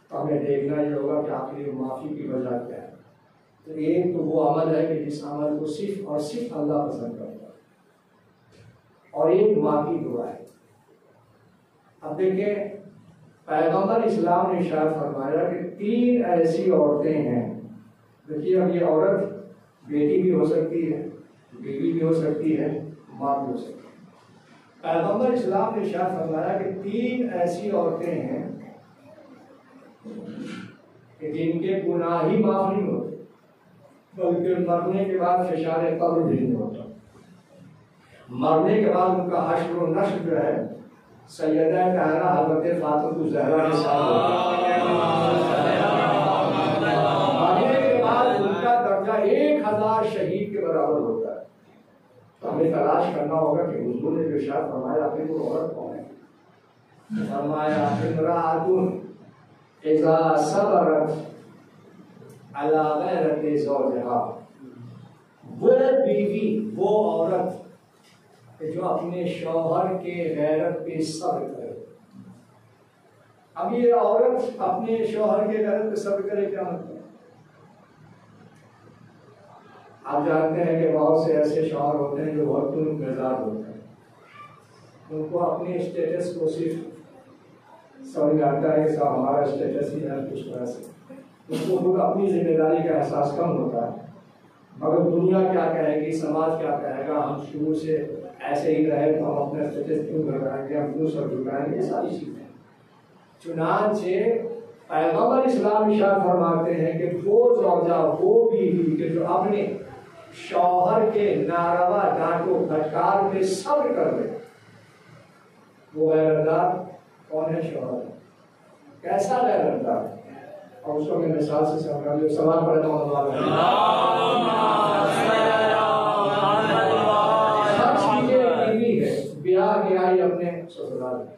تو ہمیں دیکھنا یہ ہوگا کہ آخری معافی کی وجہ کیا ہے۔ تو ایک تو وہ عمل ہے کہ جس عمل کو صرف اور صرف اللہ پسند کرتا ہے، اور ایک ماں کی دعا ہے۔ اب دیکھیں پیغمبر اسلام نے ارشاد فرمایا کہ 3 ایسی عورتیں ہیں۔ دیکھیے اب یہ عورت بیٹی بھی ہو سکتی ہے، بیوی بھی ہو سکتی ہے، ماں بھی ہو سکتی ہے۔ پیغمبر اسلام نے ارشاد فرمایا کہ 3 ایسی عورتیں ہیں کہ جن کے گناہ ہی معاف نہیں ہوتے بلکہ مرنے کے بعد فشار قبر بھی نہیں ہوتا۔ مرنے کے بعد ان کا حشر و نشر جو ہے سیدہ طاہرہ حضرت فاطمہ الزہرا کے ساتھ ہوتا ہے۔ مرنے کے بعد ان کا درجہ 1000 شہید کے برابر ہوتا ہے۔ تو ہمیں تلاش کرنا ہوگا کہ حضور نے جو ارشاد فرمایا آخر وہ عورت کون ہے۔ فرمایا امرأۃ اذا صبرت علی غیرت زوجہا، وہ بیوی، وہ عورت کہ جو اپنے شوہر کے غیرت پہ صبر کرے۔ اب یہ عورت اپنے شوہر کے غیرت پہ صبر کرے کیا مطلب؟ آپ جانتے ہیں کہ بہت سے ایسے شوہر ہوتے ہیں جو بہت تند مزاج ہوتے ہیں، ان کو اپنے اسٹیٹس کو صرف سمجھ آتا ہے کہ صاحب ہمارا اسٹیٹس ہی ہے کچھ طرح سے، اس کو خود اپنی ذمہ داری کا احساس کم ہوتا ہے، مگر دنیا کیا کہے گی، سماج کیا کہے گا، ہم شروع سے ایسے ہی رہے تو ہم اپنا اسٹیٹس کیوں بڑھائیں گے، ہم کیوں سر جھکائیں گے، یہ ساری چیزیں۔ چنانچہ پیغمبر اسلام ارشاد فرماتے ہیں کہ وہ زوجہ، وہ بیوی کہ جو اپنے شوہر کے ناروا ڈانٹ و پھٹکار پہ صبر کر دے، وہ غیرتدار کون ہے؟ شوہر کیسا غیرتدار؟ اور اس کو میں مثال سے سمجھا لوں، سوال پڑھتا ہوں بیوی ہے، بیاہ کے آئی اپنے سسرال میں،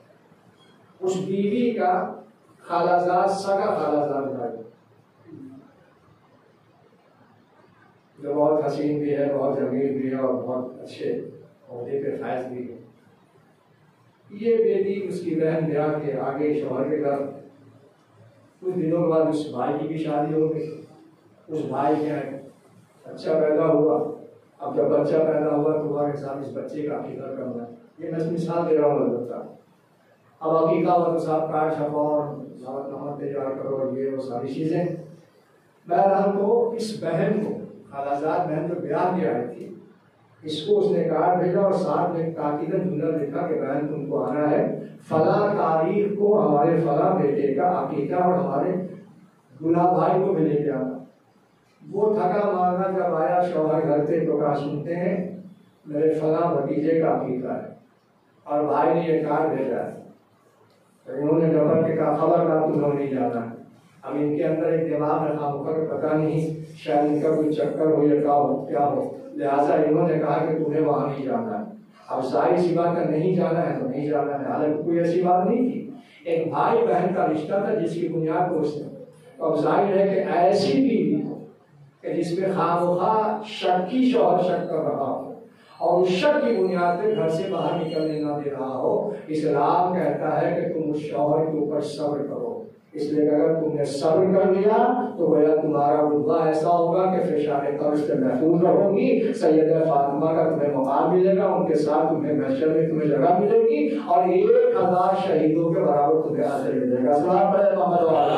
اس بیوی کا خالہ زاد، سگا خالہ زاد بھائی جو بہت حسین بھی ہے، بہت جمیل بھی ہے اور بہت اچھے عہدے پہ فائز بھی ہے، یہ بیٹی اس کی بہن بیاہ کے آگے شوہر کے گھر، کچھ دنوں کے بعد اس بھائی کی بھی شادی ہو گئی، اس بھائی کے بچہ پیدا ہوا۔ اب جب بچہ پیدا ہوا تو ہوا کے ساتھ اس بچے کا عقیقہ کرنا، یہ میں مثال دے رہا ہوں البتہ۔ اب عقیقہ ہوا تو صاحب کاٹ چھپاؤ، دعوت نامہ تیار کرو، یہ وہ ساری چیزیں۔ بہرحال تو اس بہن کو، خالازاد بہن جو بیاہ کی آئی تھی، اس کو اس نے کارڈ بھیجا اور ساتھ میں تاکیداً جملہ لکھا کہ بہن تم کو آنا ہے فلاں تاریخ کو ہمارے فلاں بیٹے کا عقیقہ اور ہمارے دولہا بھائی کو بھی لے کے آنا۔ وہ تھکا مارنا جب آیا شوہر گھر پہ تو کہا سنتے ہیں میرے فلاں بھتیجے کا عقیقہ ہے اور بھائی نے یہ کارڈ بھیجا ہے۔ تو انہوں نے ڈبل کے کہا خبردار تمہیں نہیں جانا ہے۔ اب ان کے اندر ایک دماغ ہے خامخواہ پتہ نہیں شاید ان کا کوئی چکر ہو یا کیا ہو، لہٰذا انہوں نے کہا کہ تمہیں وہاں نہیں جانا ہے۔ اب ظاہر سی بات ہے نہیں جانا ہے تو نہیں جانا ہے، حالانکہ کوئی ایسی بات نہیں تھی، ایک بھائی بہن کا رشتہ تھا جس کی بنیاد کو اس نے۔ اب ظاہر ہے کہ ایسی بیوی کہ جس میں خامخواہ شکی شوہر شک کر رہا ہو اور اس شک کی بنیاد پہ گھر سے باہر نکلنے نہ دے رہا ہو، اسلام کہتا ہے کہ تم اس شوہر کے اوپر صبر کرو، اس لیے کہ اگر تم نے صبر کر لیا تو گویا تمہارا رتبہ ایسا ہوگا کہ فشار قبر سے محفوظ رہو گی، سیدہ فاطمہ کا تمہیں مقام ملے گا، ان کے ساتھ تمہیں محشر میں تمہیں جگہ ملے گی اور 1000 شہیدوں کے برابر تمہیں اجر ملے گا۔ سلام پڑھے محمد والا۔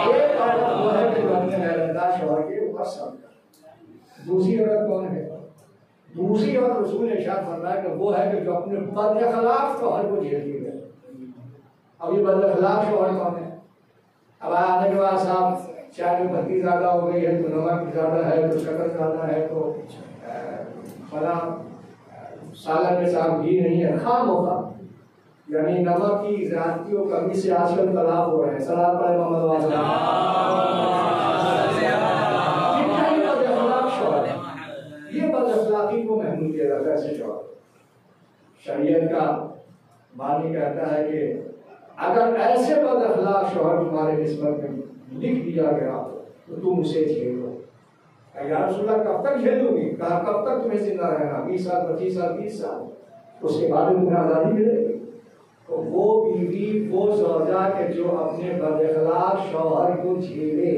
ایک عورت وہ ہے کہ جو اپنے غیرتدار شوہر کے اوپر صبر کرے۔ دوسری عورت کون ہے؟ دوسری عورت رسول نے ارشاد فرمایا کہ وہ ہے کہ جو اپنے بد اخلاق شوہر کو جھیلتی ہے۔ اب یہ بد اخلاق شوہر کون ہے؟ اب آنے کے بعد صاحب چائے میں پتی زیادہ ہو گئی ہے تو نمک زیادہ ہے تو شکر زیادہ ہے تو فلاں سالن میں صاحب گھی نہیں ہے، خام ہوگا، یعنی نمک کی زیادتی و کمی سے آج کل طلاق ہو رہے ہیں۔ صلاۃ پڑھے محمد والا۔ یہ بد اخلاقی کو محمول کیا جاتا ہے ایسے شوہر۔ شریعت کا بانی کہتا ہے کہ اگر ایسے بد اخلاق شوہر تمہارے نسبت میں لکھ دیا گیا تو تم اسے جھیلو۔ یا رسول اللہ کب تک جھیلوں گی؟ کہا کب تک تمہیں زندہ رہنا؟ 20 سال 25 سال 30 سال، اس کے بعد تمہیں آزادی ملے گی۔ تو وہ بیوی وہ زوجہ کہ جو اپنے بد اخلاق شوہر کو جھیلے،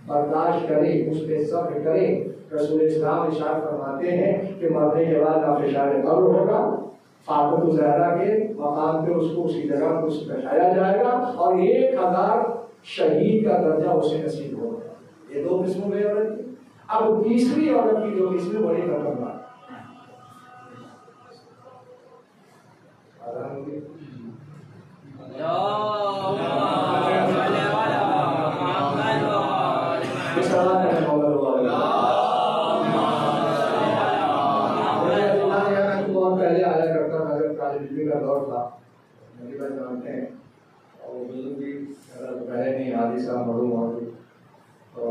برداشت کرے، اس پہ صبر کرے، رسول اسلام ارشاد فرماتے ہیں کہ مرنے کے بعد نہ فشار قبر ہوگا، فاطمہ زہرا کے مقام پہ اس کو اسی جگہ کو بٹھایا جائے گا اور 1000 شہید کا درجہ اسے نصیب ہوگا۔ یہ 2 قسموں میں عورت۔ اب تیسری عورت کی جو قسم بڑی خطرناک، کا دور تھا، میری بات جانتے ہیں اور وہ بزرگ بھی رہے نہیں، حاجی صاحب معلوم ہو گئی، تو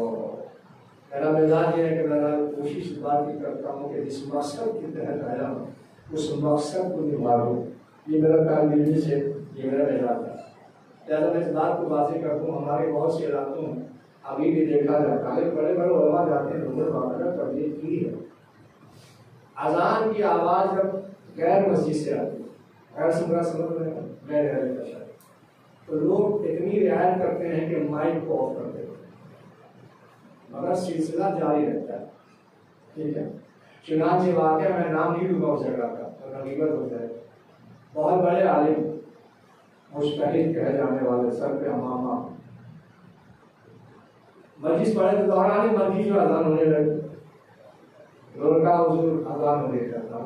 میرا مزاج یہ ہے کہ میں کوشش اس بات کی کرتا ہوں کہ جس مقصد کے تحت آیا ہوں اس مقصد کو نبھاؤں، یہ میرا کام دلی سے، یہ میرا مزاج ہے۔ لہٰذا میں اس بات کو واضح کرتا ہوں، ہمارے بہت سے علاقوں میں ابھی بھی دیکھا جاتا ہے بڑے بڑے علماء جاتے ہیں، انہوں نے باقاعدہ تبلیغ کی ہے، اذان کی آواز جب غیر مسجد سے آتی ہے، غیر سمرا سمجھ رہے ہیں، غیر اہل بشر، تو لوگ اتنی رعایت کرتے ہیں کہ مائک کو آف کر دیتے ہیں، مگر سلسلہ جاری رہتا ہے، ٹھیک ہے۔ چنانچہ واقعہ میں نام نہیں لوں گا اس جگہ کا، تو غیبت ہو جائے۔ بہت بڑے عالم، مجتہد کہے جانے والے، سر پہ امامہ، مجلس پڑھے تو دوران مسجد میں اذان ہونے لگی، لوگوں کا حضور اذان ہو گیا تھا،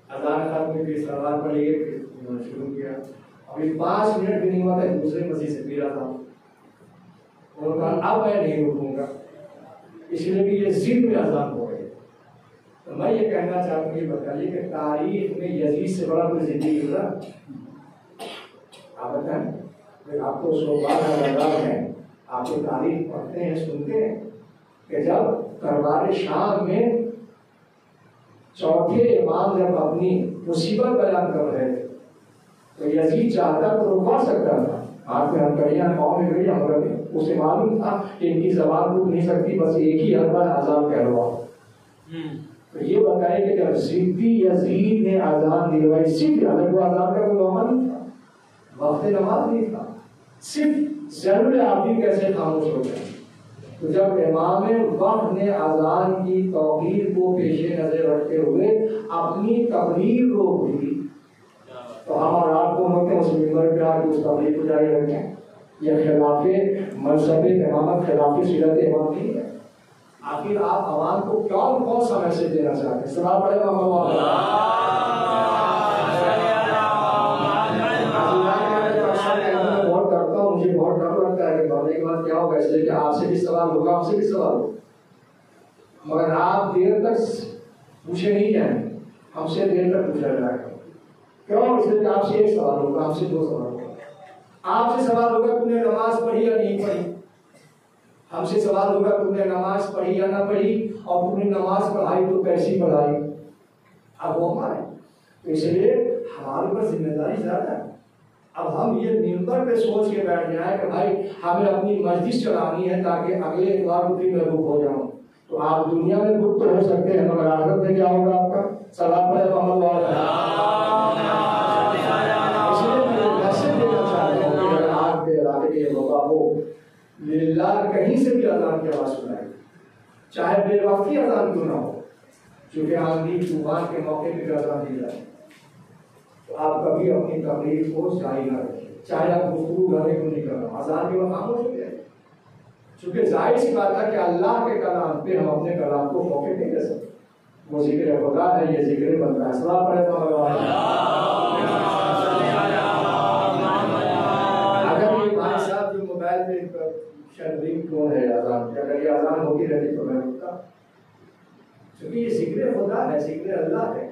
اذان ختم کی سلوات پڑھی گئی، پھر انہوں نے شروع کیا، ابھی 5 منٹ بھی نہیں ہوا تھا دوسرے مسجد سے پھرا تھا، انہوں نے کہا اب میں نہیں رکوں گا، اس لیے کہ یہ ضد میں اذان ہو گئی۔ تو میں یہ کہنا چاہتا ہوں، یہ بتائیے کہ تاریخ میں یزید سے بڑا کوئی زندگی گزرا؟ آپ بتائیں، آپ تو اس کو بات ہیں، آپ کو تاریخ پڑھتے ہیں، سنتے ہیں کہ جب دربار شام میں چوتھے امام جب اپنی مصیبت بیان کر رہے تھے تو یزید چاہتا تو رکوا سکتا تھا، ہاتھ میں ہتھیلیاں، پاؤں میں گئی عورت میں، اسے معلوم تھا کہ ان کی زبان رک نہیں سکتی، بس ایک ہی حرف عذاب کہلوا، تو یہ بتائے کہ جب ضدی یزید نے اذان دلوائی، صرف الگ وہ اذان کا کوئی موقع نہیں تھا، وقت نماز نہیں تھا، صرف زین العابدین کیسے خاموش ہو گئے؟ تو جب امام وقت نے اذان کی توقیر کو پیش نظر رکھتے ہوئے اپنی تقریر روک دی، تو ہم اور آپ کو ہوتے اس ممبر پہ آ کے اس تقریر کو جاری رکھیں؟ یہ خلاف منصب امامت، خلاف سیرت امام نہیں ہے۔ آخر آپ عوام کو کون سا میسج دینا چاہتے ہیں؟ سنا پڑے گا بہت ڈرتا ہوں، مجھے بہت ڈر لگتا ہے کہ بڑھنے کے بعد کیا ہوگا، اس لیے کہ آپ سے بھی سوال ہوگا، ہم سے بھی سوال ہوگا، مگر آپ دیر تک پوچھے نہیں جائیں، ہم سے دیر تک پوچھا جائے گا۔ کیوں؟ اس لیے کہ آپ سے ایک سوال ہوگا، ہم سے دو سوال ہوگا۔ آپ سے سوال ہوگا تم نے نماز پڑھی یا نہیں پڑھی، ہم سے سوال ہوگا تم نے نماز پڑھی یا نہ پڑھی، اور تم نے نماز پڑھائی تو کیسی پڑھائی۔ اب وہ ہمارے، تو اس لیے ہمارے پر ذمہ داری زیادہ ہے۔ اب ہم یہ ممبر پہ سوچ کے بیٹھ جائیں کہ بھائی ہمیں اپنی مجلس چلانی ہے تاکہ اگلے اتوار کو پھر میں بک ہو جاؤں، تو آپ دنیا میں بک تو ہو سکتے ہیں مگر آخرت میں کیا ہوگا آپ کا؟ سلام پڑھے محمد والا۔ اس لیے میں میسج دینا چاہتا ہوں کہ اگر آپ کے علاقے کے موقع ہو، للہ کہیں سے بھی اذان کی آواز سنائے، چاہے بے وقتی اذان کیوں نہ ہو، چونکہ آندھی طوفان کے موقع پہ بھی اذان دی جائے، تو آپ کبھی اپنی تقریر کو جاری نہ رکھیں، چاہے آپ گفتگو گھر کیوں نہیں کر رہا، اذان کے وقت خاموش ہو جائے، چونکہ ظاہر سی بات ہے کہ اللہ کے کلام پہ ہم اپنے کلام کو موقع نہیں دے سکتے، وہ ذکر خدا ہے، یہ ذکر بندہ ہے۔ سلام پڑھے تو اگر یہ بھائی صاحب جو موبائل میں شرمنگ کون ہے اذان، اگر یہ اذان ہوتی رہتی تو میں رکتا، کیونکہ یہ ذکر خدا ہے، ذکر اللہ ہے۔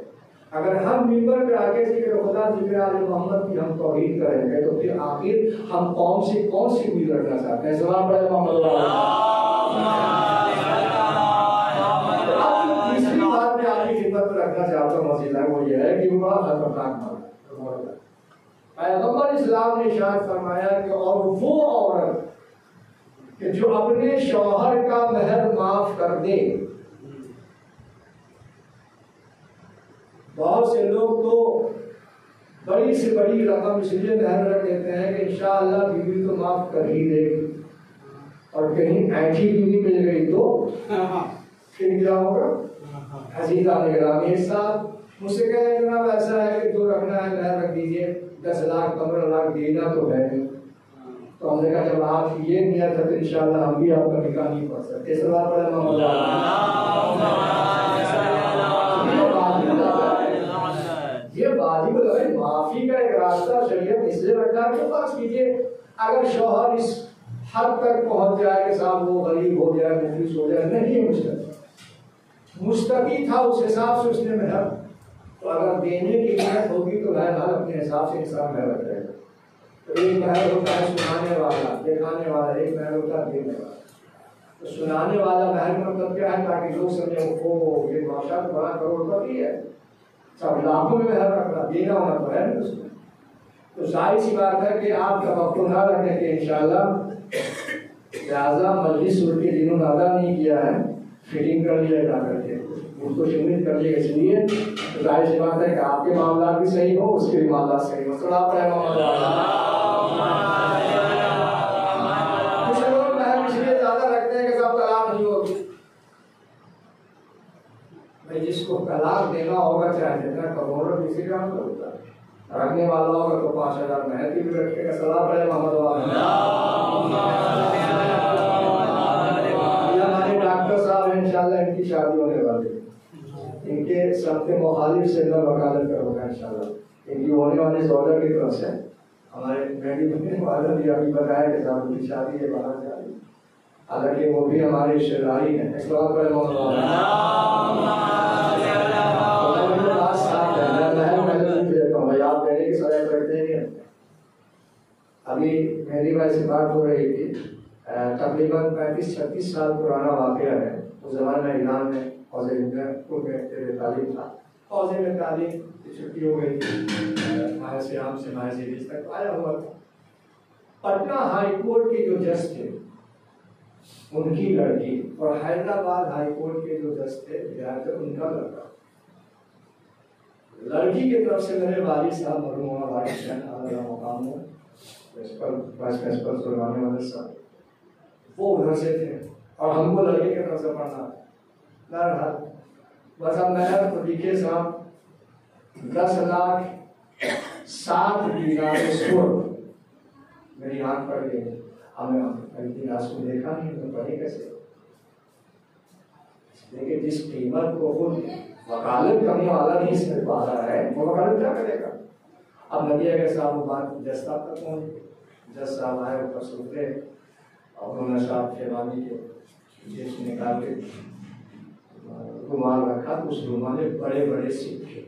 اگر ہم ممبر پہ آ کے ذکر خدا، ذکر آل محمد کی ہم توحید کریں گے تو پھر آخر ہم قوم سے کون سی امید رکھنا چاہتے ہیں؟ سلام پڑھے محمد تیسری بات میں آپ کی خدمت میں رکھنا چاہتا ہوں وسیلہ، وہ یہ ہے کہ وہ بڑا خطرناک معاملہ ہے۔ پیغمبر اسلام نے ارشاد فرمایا کہ اور وہ عورت کہ جو اپنے شوہر کا مہر معاف کر دے، بہت سے لوگ تو بڑی سے بڑی رقم اس لیے مہر رکھ دیتے ہیں کہ انشاءاللہ بیوی تو معاف کر ہی دے گی، اور کہیں ایسی بیوی مل گئی تو پھر کیا ہوگا؟ عزیزان گرامی صاحب مجھ سے کہہ رہے ہیں جناب ایسا ہے کہ جو رکھنا ہے مہر رکھ دیجیے، 10 لاکھ 15 لاکھ دینا تو ہے نہیں، تو ہم نے کہا جب آپ یہ نیت ہے تو انشاءاللہ ہم بھی آپ کا نکاح نہیں پڑھ سکتے۔ سلام پڑھے محمد یہ واجب ہے، معافی کا ایک راستہ شریعت اس لیے رکھا ہے کہ فرض کیجیے اگر شوہر اس حد تک پہنچ جائے کہ صاحب وہ غریب ہو جائے، مفلس ہو جائے، نہیں مستقی تھا اس حساب سے اس نے مہر، تو اگر دینے کی نیت ہوگی تو بہرحال اپنے حساب سے انسان مہر رکھ جائے گا۔ تو ایک مہر ہوتا ہے سنانے والا، دکھانے والا، ایک مہر ہوتا ہے دینے والا۔ تو سنانے والا مہر کا مطلب کیا ہے؟ تاکہ لوگ سمجھیں وہ یہ بادشاہ تو بڑا کروڑپتی ہے، سب لاکھوں میں مہر رکھ رہا، دینا ہونا تو ہے نہیں اس میں۔ تو ظاہر سی بات ہے کہ آپ توقع نہ رکھیں کہ انشاءاللہ لہٰذا مجلس صورت کے دنوں نے ادا نہیں کیا ہے، فٹنگ کر لیا جا کر کے اس کو شمول کر لیا، اس لیے ظاہر سی بات ہے کہ آپ کے معاملات بھی صحیح ہو، اس کے بھی معاملات صحیح ہو۔ سلام پڑھے محمد۔ کچھ لوگ مہر اس لیے زیادہ رکھتے ہیں کہ سب طلاق نہیں ہوگی، بھائی جس کو طلاق دینا ہوگا چاہے جتنا کروڑوں کسی کا نہیں ہوتا، رکھنے والا ہوگا تو 5000 مہر کی بھی رکھے گا۔ سلام پڑھے محمد انشاءاللہ ان کی شادی ہونے والی ہے، ان کے سب کے مخالف سے اللہ وکالت کروں گا انشاءاللہ، ان کی ہونے والے زوجہ کی طرف سے ہمارے میڈی والد یہ ابھی بتایا کہ صاحب ان کی شادی ہے باہر جاری، حالانکہ وہ بھی ہمارے رشتے داری ہیں۔ اس بات پر آپ میرے کی سزا کرتے ہیں۔ ابھی میری بھائی سے بات ہو رہی تھی، تقریباً 35-36 سال پرانا واقعہ ہے۔ اس زمانے میں ایران میں فوج میں تعلیم تھا، فوج میں تعلیم کی چھٹی ہو گئی تھی، ماہ سیام سے ماہ سیریز تک آیا ہوا تھا۔ پٹنہ ہائی کورٹ کے جو جج تھے ان کی لڑکی اور حیدرآباد ہائی کورٹ کے جو جج تھے ان کا لڑکا. لڑکی کی طرف سے میرے والد صاحب مرحوم والد صاحب مقام ہو پرنسپل سلمانی والد صاحب وہ ادھر سے تھے اور ہم کو لڑکے کی طرف سے پڑھنا بہرحال بس اب مہر تو دیکھیے صاحب 10,07 دینار سود میری آنکھ پڑ گئی. ہمیں آنسو دیکھا نہیں تو پڑھے کیسے. لیکن جس قیمت کو خود وکالت کرنے والا نہیں اس میں پا رہا ہے وہ وکالت کیا کرے گا. اب نبی اگر صاحب وہ بات جج صاحب تک پہنچ. جج صاحب آئے اوپر سے اترے اور انہوں نے صاحب شیروانی کے جیس نکال کے رومال رکھا تو اس رومال میں بڑے بڑے سکے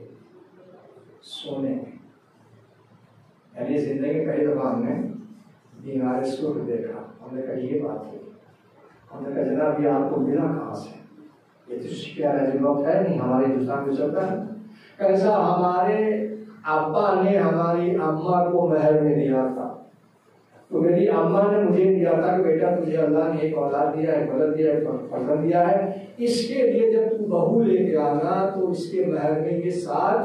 سونے کے. یعنی زندگی میں کئی دفعہ ہم نے دینار سود دیکھا. ہم نے کہا یہ بات ہے. ہم نے کہا جناب یہ آپ کو ملا کہاں سے؟ یہ تو کیا وقت ہے نہیں ہمارے ہندوستان میں چلتا ہے. کیسا ہمارے ابا نے ہماری اماں کو مہر میں دیا تھا. تو میری اماں نے مجھے دیا تھا کہ بیٹا تجھے اللہ نے ایک اولاد دیا ہے, ولد دیا ہے, فرزند دیا ہے, اس کے لیے جب تو بہو لے کے آنا تو اس کے مہر میں یہ ساتھ.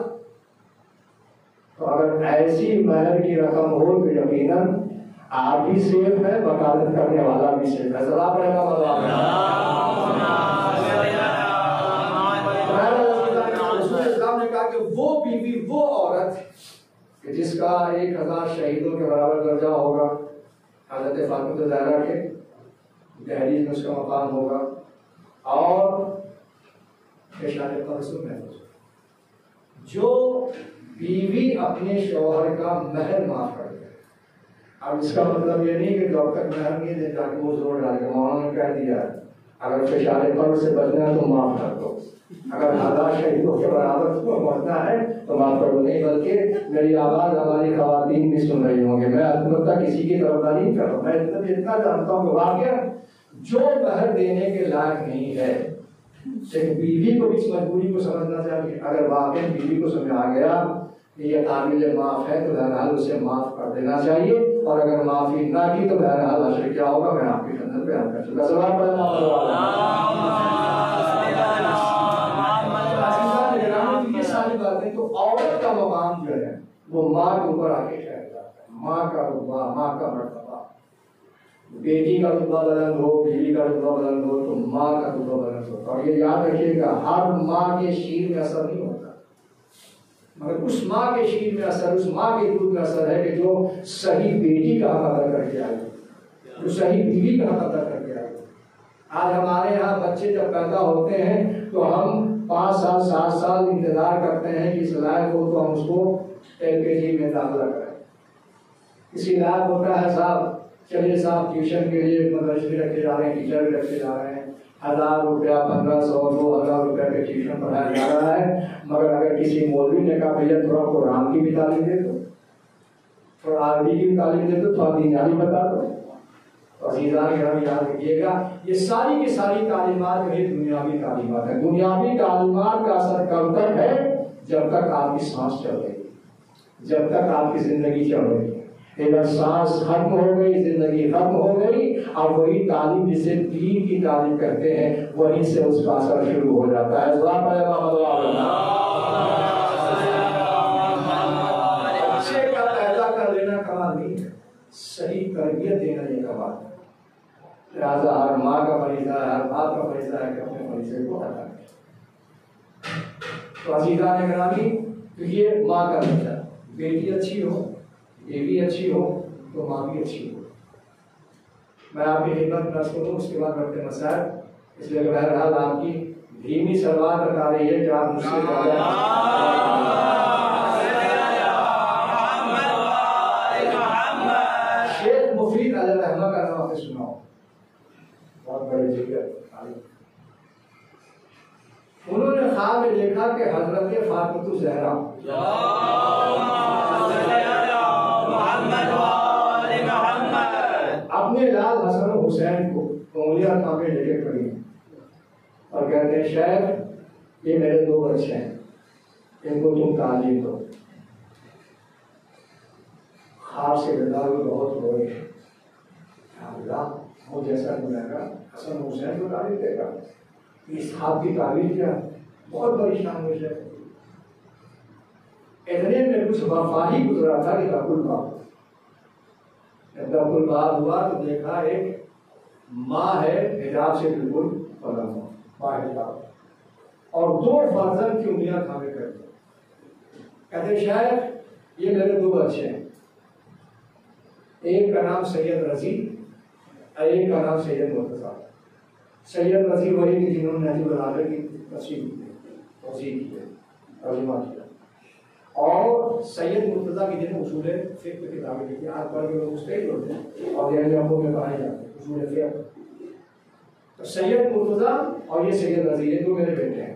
تو اگر ایسی مہر کی رقم ہو تو یقیناً آپ بھی سیف ہے, وکالت کرنے والا بھی سیف ہے. ذرا پڑے گا اسلام نے کہا کہ وہ بیوی وہ عورت کہ جس کا 1,000 شہیدوں کے برابر درجہ ہوگا. حضرت فاطمہ زہرا کے دہلیز میں اس کا مقام ہوگا اور پیشان پرسوں میں جو بیوی اپنے شوہر کا مہر معاف کر دے. اب اس کا مطلب یہ نہیں کہ جب تک مہر نہیں دے تاکہ وہ زور ڈال کے مولانا نے کہہ دیا اگر پیشان پر سے بچنا ہے تو معاف کر دو, اگر 1000 شہیدوں کے برابر پہنچنا ہے تو معاف کر دو. نہیں بلکہ میری آواز ہماری خواتین بھی سن رہی ہوں گے. میں البتہ کسی کی طرف نہیں کر رہا ہوں. میں اتنا جانتا ہوں کہ واقعہ جو مہر دینے کے لائق نہیں ہے لیکن بیوی کو اس مجبوری کو سمجھنا چاہیے. اگر واقعی بیوی کو سمجھ آ گیا کہ یہ قابل معاف ہے تو بہرحال اسے معاف کر دینا چاہیے, اور اگر معافی نہ کی تو بہرحال اشر کیا ہوگا میں آپ کی خدمت بیان کر چکا. سوال یہ ساری باتیں تو عورت کا مقام جو ہے وہ ماں کے اوپر آ کے ٹھہر جاتا ہے. ماں کا رتبہ, ماں کا مرتبہ. بیٹی کا رتبہ بلند ہو, بیوی کا رتبہ بلند ہو تو ماں کا رتبہ بلند ہوتا. اور یہ یاد رکھیے گا ہر ماں کے شیر میں اثر نہیں ہوتا, مگر اس ماں کے شیر میں اثر, اس ماں کے دودھ میں اثر ہے کہ جو صحیح بیٹی کا حق ادا کر کے آئے, جو صحیح بیوی کا حق ادا کر کے آئے. آج ہمارے یہاں بچے جب پیدا ہوتے ہیں تو ہم 5 سال 7 سال انتظار کرتے ہیں کہ اس لائق ہو تو ہم اس کو LKG میں داخلہ کریں. کسی لائق ہوتا ہے صاحب چلیے صاحب ٹیوشن کے لیے مدرسے بھی رکھے جا رہے ہیں, ٹیچر بھی رکھے جا رہے ہیں, 1000 روپیہ 1500 2000 روپیہ کے ٹیوشن پڑھایا جا رہا ہے. مگر اگر کسی مولوی نے کہا بھیا تھوڑا قرآن کی بھی تعلیم دے دو, تھوڑا عربی کی بھی تعلیم دے دو, تھوڑا دینیاری بتا دو. عزیزان کرام یاد رکھیے گا یہ ساری کی ساری تعلیمات جو ہے دنیاوی تعلیمات ہیں. دنیاوی تعلیمات کا اثر کب تک ہے؟ جب تک آپ کی سانس چل رہی ہے, جب تک آپ کی زندگی چل رہی ہے. اگر سانس ختم ہو گئی, زندگی ختم ہو گئی, اب وہی تعلیم جسے دین کی تعلیم کہتے ہیں وہیں سے اس کا اثر شروع ہو جاتا ہے. بچے کا پیدا کر لینا کمال نہیں ہے, صحیح تربیت دینا یہ کمال ہے. لہٰذا ہر ماں کا فریضہ ہے, ہر باپ کا فریضہ ہے کہ اپنے فریضے کو ادا کرے. تو عزیزان گرامی یہ ماں کا درجہ, بیٹی اچھی ہو, بیوی اچھی ہو تو ماں بھی اچھی ہو. میں آپ کی خدمت درس کروں, اس کے بعد رکھتے مسائل, اس لیے کہ بہرحال آپ کی دھیمی سلوات بتا رہی ہے کہ آپ مجھ سے شیخ مفید علیہ رحمہ کا نام آپ نے سنا ہو, بہت بڑے ذکر. انہوں نے خواب میں دیکھا کہ حضرت فاطمہ زہرا اپنے لال حسن و حسین کو انگلیاں تھامے لے کے کھڑی ہیں اور کہتے ہیں شیخ یہ میرے 2 بچے ہیں, ان کو تم تعلیم دو. خواب سے بیدار ہوئے, بہت روئے. اللہ وہ جیسا بنائے گا حسن حسین کو تعریف دے گا. اسحاق کی تعریف کیا بہت بڑی شان ہو جائے. اتنے میں کچھ وفا ہی گزرا تھا کہ دخل باب. جب دخل باب ہوا تو دیکھا ایک ماں ہے حجاب سے بالکل پلنگ باحجاب اور 2 فرزند کی انگلیاں تھامے کرتے. کہتے شاید یہ میرے 2 بچے ہیں، ایک کا نام سید رضی اور ایک کا نام سید مرتضیٰ. سید رضی وہی کہ جنہوں نے نجیب العالم کی تفسیر کی، توضیح کی ہے، ترجمہ کیا. اور سید مرتضیٰ کی جنہیں اصول فقہ کی کتابیں لکھی، آج پڑھ کے لوگ مستحیل ہوتے ہیں اور یہ لمبوں میں پڑھائے جاتے ہیں اصول فقہ. تو سید مرتضیٰ اور یہ سید رضی، یہ 2 میرے بیٹے ہیں.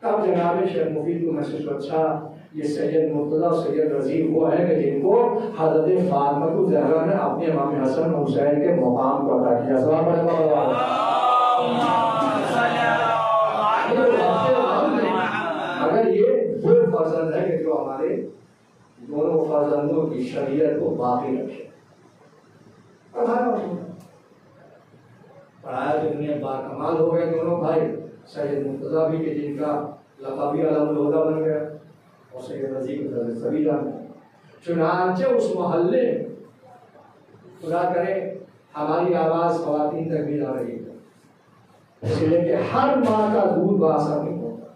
تب جناب شیخ مفید کو محسوس اچھا یہ سید مرتضیٰ اور سید رضی وہ ہیں کہ جن کو حضرت فاطمہ الزہرا نے اپنے امام حسن حسین کے مقام کو عطا کیا. السلام علیکم. اگر یہ وہ فرزند ہے کہ جو ہمارے دونوں فرزندوں کی شریعت کو باقی رکھے. پڑھایا تو دنیا باکمال ہو گئے دونوں بھائی. سید مرتضیٰ بھی کہ جن کا لقب بھی علم الہدیٰ بن گیا اور سید رضی کو حضرت سبھی جان. چنانچہ اس محلے خدا کرے ہماری آواز خواتین تک بھی جا رہی ہے، اس لیے کہ ہر ماں کا دودھ باثر نہیں ہوتا.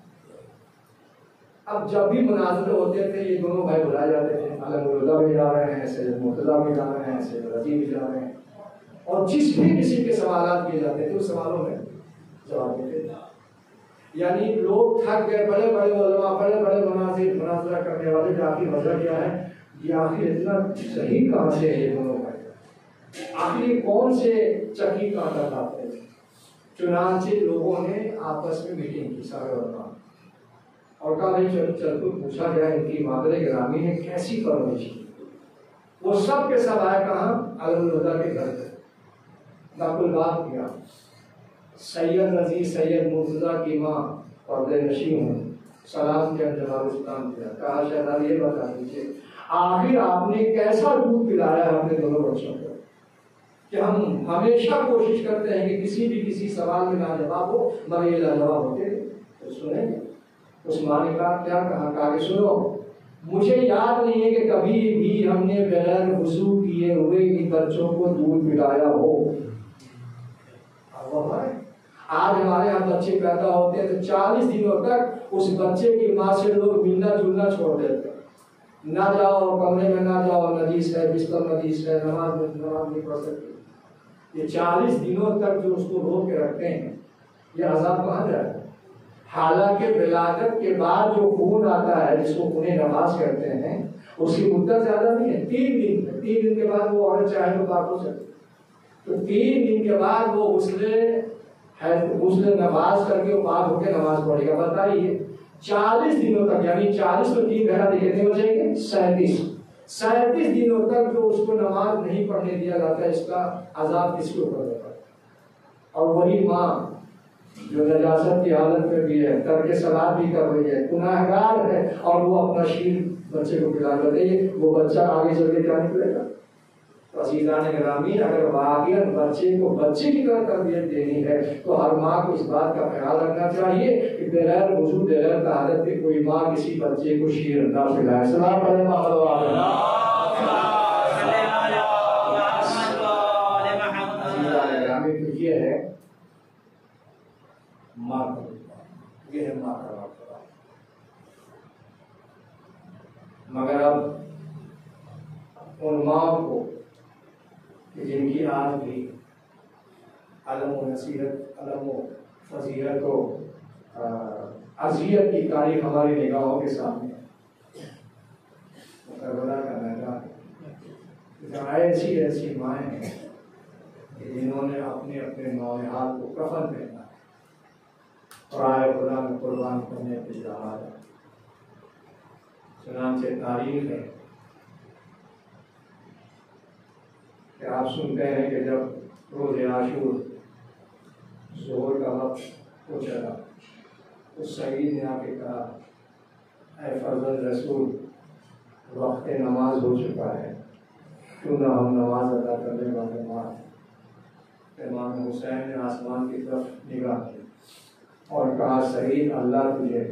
اب جب بھی مناظرے ہوتے تھے یہ دونوں بھائی بلائے جاتے تھے، علم الہدیٰ بھی جا رہے ہیں، سید مرتضیٰ بھی جا رہے ہیں، سید رضی بھی جا رہے ہیں. اور جس بھی کسی کے سوالات کیے جاتے تھے اس سوالوں میں جواب دیتے تھے. یعنی لوگ تھک گئے، بڑے بڑے علماء، بڑے بڑے مناظرہ کرنے والے کہ آخر وجہ کیا ہے، یہ آخر اتنا صحیح کہاں سے ہے یہ دونوں بھائی، آخر کون سے چکی کا آتا لاتے ہیں. چنانچہ لوگوں نے آپس میں میٹنگ کی سارے علماء اور کہا بھائی چل کو پوچھا گیا ان کی مادر گرامی نے کیسی پرورش کی. وہ سب کے سب آئے کہاں علم الہدیٰ کے گھر پہ داخل بات کیا. سید رضی سید مرتضیٰ کی ماں پردے نشین ہوں سلام کیا، جواب اسلام کیا. کہا شہزادی یہ بتا دیجیے آخر آپ نے کیسا دودھ پلایا ہے اپنے دونوں بچوں کو کہ ہم ہمیشہ کوشش کرتے ہیں کہ کسی سوال میں لاجواب ہو مگر یہ لاجواب ہوتے تو سنیں. اس ماں نے کہا کیا کہا کہ سنو مجھے یاد نہیں ہے کہ کبھی بھی ہم نے بغیر وضو کیے ہوئے ان بچوں کو دودھ پلایا ہو. آج ہمارے یہاں بچے پیدا ہوتے ہیں تو 40 دنوں تک اس بچے کی ماں سے لوگ ملنا جلنا چھوڑ دیتے ہیں. نہ جاؤ کمرے میں، نہ جاؤ نجیس ہے، بستر نجیس ہے، نماز نہیں پڑھ سکتی. یہ 40 دنوں تک جو اس کو روک کے رکھتے ہیں یہ عذاب کہاں جائے. حالانکہ ولادت کے بعد جو خون آتا ہے جس کو خون نفاس کہتے ہیں اس کی مدت زیادہ نہیں ہے، 3 دن کے بعد وہ عورت چاہے تو پاک ہو سکتی. تو 3 دن کے بعد وہ غسل نماز کر کے پاک ہو کے نماز پڑھے گا. بتائیے 40 دنوں تک، یعنی 40 تو 3 گھنٹہ کتنے ہو جائیں گے 37 دنوں تک جو اس کو نماز نہیں پڑھنے دیا جاتا ہے اس کا عذاب کس کے اوپر ہوتا ہے. اور وہی ماں جو نجاست کی حالت میں بھی ہے، ترک صلاۃ بھی کر رہی ہے، گناہگار ہے اور وہ اپنا شیر بچے کو پلا کر دے، وہ بچہ آگے چل کے کیا نکلے گا. عزیزان گرامی اگر واقعا بچے کو بچے کی طرح تربیت دینی ہے تو ہر ماں کو اس بات کا خیال رکھنا چاہیے کہ بغیر وضو بغیر طہارت کے کوئی ماں کسی بچے کو شیر نہ پلائے. سلام علیکم. عزیزان گرامی تو یہ ہے ماں کا رتبہ، یہ ہے ماں کا رتبہ. مگر اب ان ماں کو جن کی آج بھی علم و نصیحت، علم و فضیلت و اذیت کی تاریخ ہماری نگاہوں کے سامنے کربلا کا میدان، ایسی مائیں ہیں جنہوں نے اپنے نونہال کو کفن پہنا رائے خدا میں قربان کرنے پہ جہاد. چنانچہ تاریخ ہے کہ آپ سنتے ہیں کہ جب روز عاشور ظہر کا وقت ہو چلا تو سعید نے آ کے کہا اے فرزند رسول وقت نماز ہو چکا ہے، کیوں نہ ہم نماز ادا کرنے والے ماں. امام حسین نے آسمان کی طرف نگاہ کی اور کہا سعید اللہ تجھے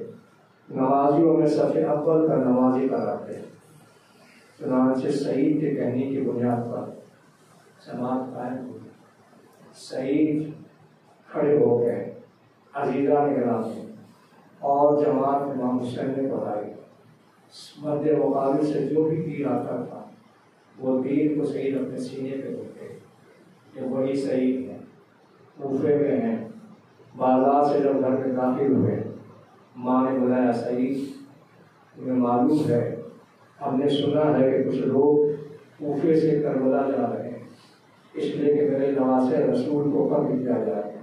نمازیوں میں صف اول کا نمازی قرار دے۔ چنانچہ سعید کے کہنے کی بنیاد پر جماعت قائم ہوئی۔ سعید کھڑے ہو گئے عزیزان گرامی اور جماعت امام حسین نے پڑھائی۔ مد مقابل سے جو بھی تیر آتا تھا وہ تیر کو سعید اپنے سینے پہ رکھتے کہ وہی سعید ہے، کوفے میں ہیں۔ بازار سے جب گھر میں داخل ہوئے ماں نے بلایا سعید تمہیں معلوم ہے ہم نے سنا ہے کہ کچھ لوگ کوفے سے کربلا جا رہے ہیں، اس لیے کہ میرے نواسے رسول کو قتل کیا جائے۔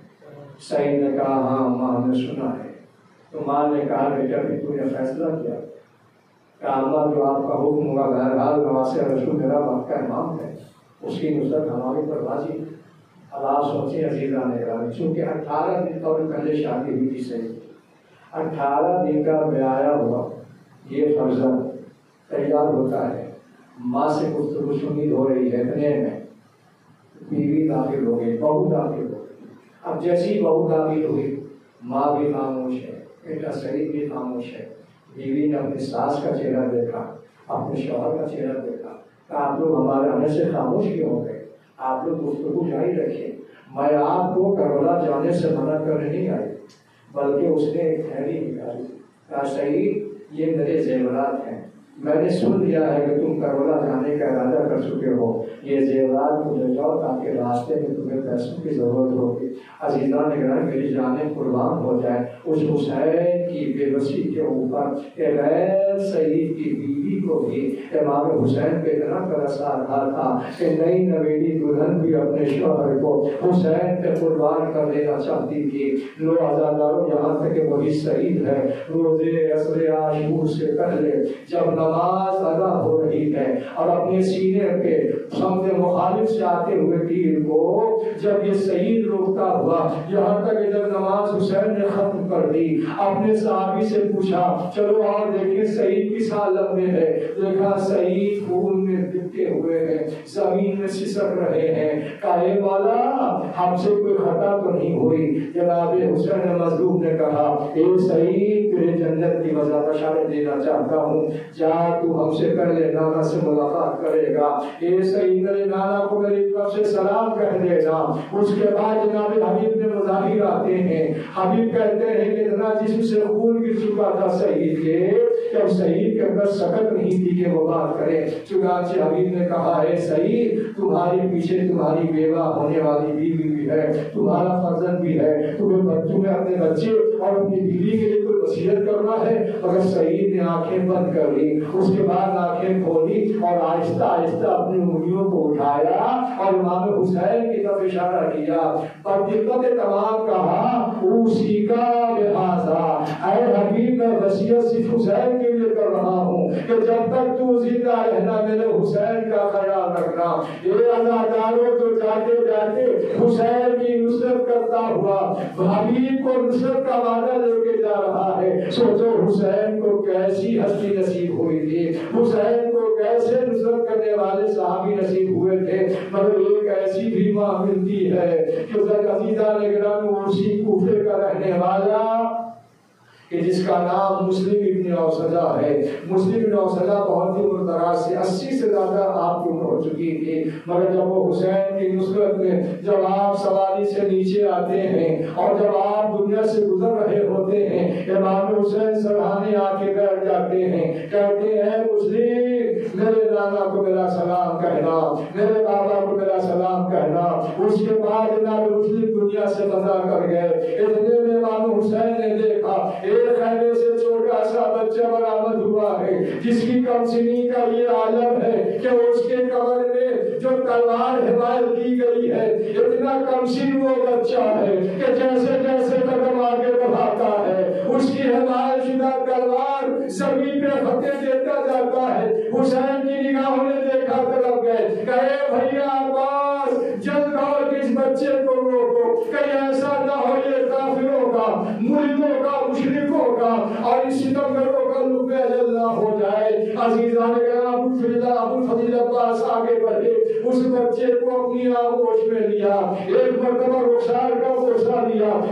سعید نے کہا ہاں ماں ہم نے سنا ہے۔ تو ماں نے کہا بیٹا پھر تم نے فیصلہ کیا کہ اللہ جو آپ کا حکم ہوگا، بہرحال نواسے رسول میرا باپ کا امام ہے، اس کی نصرت ہمارے پر واجب ہے۔ اب آپ سوچیں عزیزان گرامی، چونکہ 18 دن تو پہلے شادی ہوئی تھی سعید، 18 دن کا بیایا ہوا یہ فرزند تیار ہوتا ہے، ماں سے گفتگو سنید ہو رہی ہے، اتنے میں بیوی داخل ہو گئی، بہو داخل ہو گئی۔ اب جیسی بہو داخل ہوئی ماں بھی خاموش ہے، بیٹا سعید بھی خاموش ہے۔ بیوی نے اپنی ساس کا چہرہ دیکھا، اپنے شوہر کا چہرہ دیکھا، کہ آپ لوگ ہمارے آنے سے خاموش کیوں ہو گئے؟ آپ لوگ گفتگو جاری رکھیں، میں آپ کو کربلا جانے سے منع کرنے نہیں آئی، بلکہ اس نے ایک تھیلی نکالی، کہا سعید یہ میرے زیورات ہیں، میں نے سن لیا ہے کہ تم کربلا جانے کا ارادہ کر چکے ہو، یہ زیورات مجھے جاؤ تاکہ راستے میں تمہیں پیسوں کی ضرورت ہوگی۔ عزیزان نگران میری جانیں قربان ہو جائے اس حسین کی بے بسی کے اوپر کہ غیر سعید کی بیوی کو بھی امام حسین پہ اتنا ترس آ رہا تھا کہ نئی نویلی دلہن بھی اپنے شوہر کو حسین پہ قربان کر دینا چاہتی تھی۔ لو عزادارو یہاں تک کہ وہی سعید ہے، روزے عصر عاشور سے پہلے جب نماز ادا ہو رہی ہے اور اپنے سینے پہ سمت مخالف سے آتے ہوئے تیر کو جب یہ سعید روکتا ہوا یہاں تک کہ جب نماز حسین نے ختم کر دی اپنے صحابی سے پوچھا چلو اور دیکھیں سعید کس حالت میں ہے، دیکھا سعید خون میں ڈبکے ہوئے ہیں، زمین میں سسک رہے ہیں۔ کہے والا ہم سے کوئی خطا تو نہیں ہوئی؟ جناب حسین مظلوم نے کہا اے سعید تیرے جنت کی وجہ بشارت دینا چاہتا ہوں، جا تو ہم سے پہلے نانا سے ملاقات کرے گا، اے سعید میرے نانا کو میری طرف سے سلام کہہ دے گا۔ اس کے بعد جناب حبیب نے مظاہر آتے ہیں، حبیب کہتے ہیں کہ اتنا جسم سے خون گر چکا تھا سعید کے کہ اب سعید کے اندر سکت نہیں تھی کہ وہ بات کرے۔ چنانچہ حبیب نے کہا اے سعید تمہاری پیچھے تمہاری بیوہ ہونے والی بیوی بھی ہے، تمہارا فرزند بھی ہے، تمہیں اپنے بچے اور اپنی بیوی کے لیے کوئی وصیت کرنا ہے؟ مگر سعید نے آنکھیں بند کر لی، اس کے بعد آنکھیں کھولی اور آہستہ آہستہ اپنی انگلیوں کو اٹھایا اور امام حسین کی طرف اشارہ کیا، اور دقت تمام کہا اسی کا لہٰذا اے حبیب میں وصیت صرف حسین کے لیے کر رہا ہوں کہ جب تک تو زندہ رہنا میرے حسین کا خیال رکھنا۔ یہ عزاداروں تو جاتے جاتے حسین کی نصرت کرتا ہوا حبیب کو نصرت کا وعدہ لے کے جا رہا ہے۔ سوچو حسین کو کیسی ہستی نصیب ہوئی تھی، حسین کو کیسے نصرت کرنے والے صحابی نصیب ہوئے تھے، مگر ایک ایسی بھی ماں ملتی ہے کہ عزیزان گرامی اسی کوفے کا رہنے والا کہ جس کا نام مسلم ابن اوسجہ ہے۔ مسلم ابن اوسجہ بہت ہی عمر دراز سے 80 سے زیادہ آپ کی عمر ہو چکی تھی، مگر جب وہ حسین کی نصرت میں جب آپ سواری سے نیچے آتے ہیں اور جب آپ دنیا سے گزر رہے ہوتے ہیں امام حسین سرہانے آ کے بیٹھ جاتے ہیں، کہتے ہیں مسلم میرے نانا کو میرا سلام کہنا، میرے بابا کو میرا سلام کہنا۔ اس کے بعد جناب مسلم دنیا سے قضا کر گئے۔ اتنے میں امام حسین نے دیکھا ایک خیمے سے چھوٹا سا بچہ برآمد ہوا ہے جس کی کم سنی کا یہ عالم ہے کہ اس کے کمر میں جو تلوار حمایت کی گئی ہے اتنا کم سن وہ بچہ ہے کہ جیسے جیسے قدم آگے بڑھاتا ہے اس کی حمایت شدہ تلوار زمین پہ فتح دیتا جاتا ہے۔ حسین کی نگاہوں نے دیکھا طرف گئے، کہے بھیا عباس جلد اور اس بچے کو روکو، کہیں ایسا نہ ہو یہ کافروں کا، ملکوں کا، مشرکوں کا اور اس ستمگروں کا لقب اجل نہ ہو جائے۔ عزیزان کرام ابو الفضل عباس آگے بڑھے، اس بچے کو اپنی آغوش میں لیا، ایک مرتبہ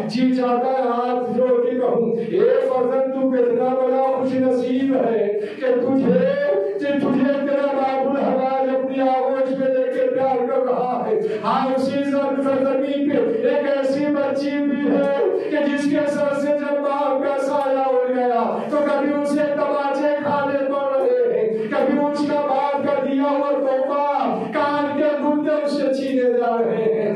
جی چاہتا ہے ہاتھ جوڑ کے کہوں اے فرزند تو کتنا بڑا خوش نصیب ہے کہ تجھے تیرا باب الحلال اپنی آغوش میں لے کے پیار کر رہا ہے. ہاں اسی سرزمین پہ ایک ایسی بچی بھی ہے کہ جس کے سر سے جب باپ کا سایہ اڑ گیا تو کبھی اسے تماچے کھانے پڑ رہے ہیں, کبھی اس کا باپ کا دیا ہوا تحفہ کان کے گندے اس سے چھینے جا رہے ہیں.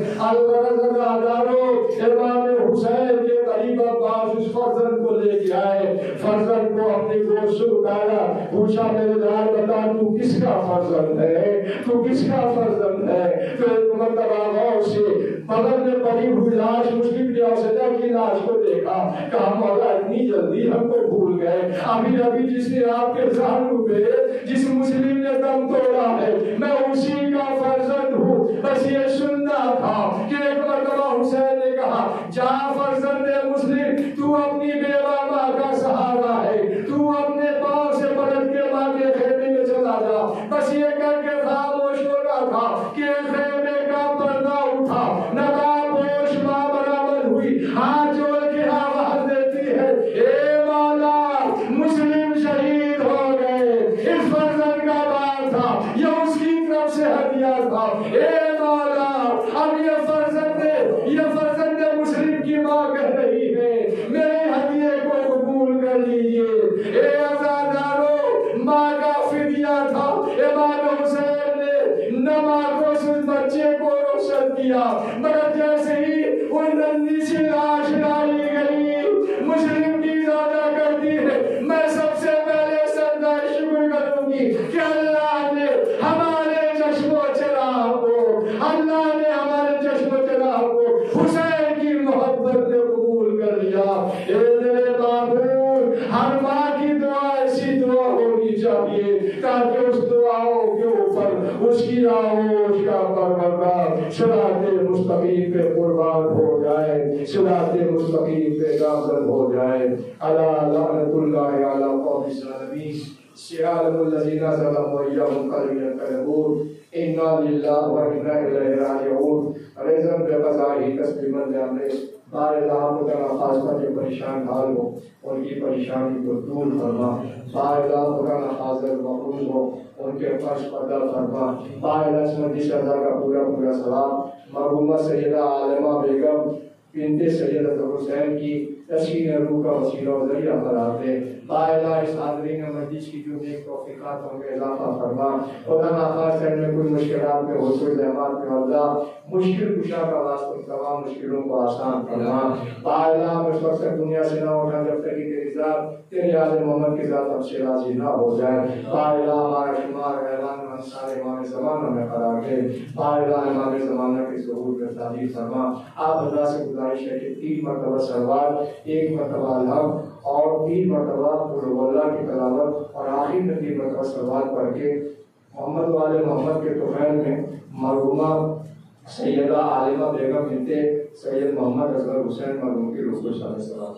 امام حسین کے قریب عباس اس فرزند کو لے کے آئے, فرزند کو اپنی گود سے اٹھایا, پوچھا میرے لال بتا تو کس کا فرزند ہے, تو کس کا فرزند ہے. تو ایک مرتبہ غور سے بغل میں پڑی ہوئی لاش مسلم نے اوسطا کی لاش کو دیکھا, کہا مولا اتنی جلدی ہم کو بھول گئے, ابھی جس نے آپ کے زانو پہ جس مسلم نے دم توڑا ہے میں اسی کا فرزند ہوں. بس یہ سننا تھا کہ ایک مرتبہ حسین نے کہا جا فرزند مسلم تو اپنی بیوہ ماں کا سہارا ہے, تو اپنے پاؤں سے پلٹ کے ماں کے خیمے میں چلا جا. بس یہ کر کے خاموش ہو رہا تھا کہ خیمے کا پردہ اٹھا, نقاب پوش ماں برآمد ہوئی, ہاتھ جوڑ کے آواز دیتی ہے اے مولا مسلم شہید ہو گئے, اس فرزند کا بال تھا, یہ اس کی طرف سے ہدیہ تھا. اے مولا اب یہ فرزند مسلم کی ماں کہہ رہی ہے میرے ہدیے کو قبول کر لیجئے. اے عزادارو ماں کا فدیہ تھا, امام حسین نے نہ ماں کو اس بچے کو روشن کیا, مگر جیسے ہی وہ ننھی سی لاش ڈالی گئی مسلم کی زیادہ کرتی ہے میں سب سے پہلے سجدہ شکر کروں گی کہ اللہ نے ہمارے چشم و چراغ کو حسین کی محبت نے قبول کر لیا. اے میرے معبود ہر ماں کی دعا ایسی دعا ہونی چاہیے تاکہ اس دعاؤں کے اوپر اس کی آغوش کا پروردگار صراط مستقیم پہ قربان ہو جائے, صراط مستقیم پہ گامزن ہو جائے. الا لعنت اللہ علی قوم الظالمین سیالم الذین ظلموا وإیاهم قوم ينقلبون. انا للہ و انا الیہ راجعون. رضا بقضائہ تسلیما لامرہ. بار اللہ تعالیٰ خاص کر جو پریشان حال ہو ان کی پریشانی کو دور فرما. بار اللہ تعالیٰ حاضر محروم ہو ان کے فرش پردہ فرما. بار اللہ سمجھی شہزا کا پورا سلام مرحومہ سیدہ عالمہ بیگم بنت سیدہ حسین کی تسکین روح کا وسیلہ و ذریعہ قرار دے. اللہ اس حاضرین مجلس کی جو نیک توفیقات ہوں گے اضافہ فرما. خدا نخواستہ ان میں کوئی مشکلات میں ہو, کوئی زحمات میں ہو, اللہ مشکل کشا کا واسطہ تمام مشکلوں کو آسان فرما. اللہ ہم اس وقت دنیا سے نہ اٹھا جب تک کہ تیری ذات تیرے آل محمد کی ذات ہم سے راضی نہ ہو جائے. اللہ ہمارا شمار اعلان انصار امام زمانہ میں قرار دے. اللہ امام زمانہ کی ظہور میں تعبیر فرما. آپ اللہ سے گزارش ہے کہ 3 مرتبہ سلوات, 1 مرتبہ الحمد اور 3 مرتبہ قل هو اللہ کی تلاوت اور آخر میں 3 مرتبہ سلوات پڑھ کے محمد والے محمد کے طفیل میں مرحومہ سیدہ عالمہ بیگم بنت سید محمد اصغر حسین مرحوم کی روح کو شامل سلام.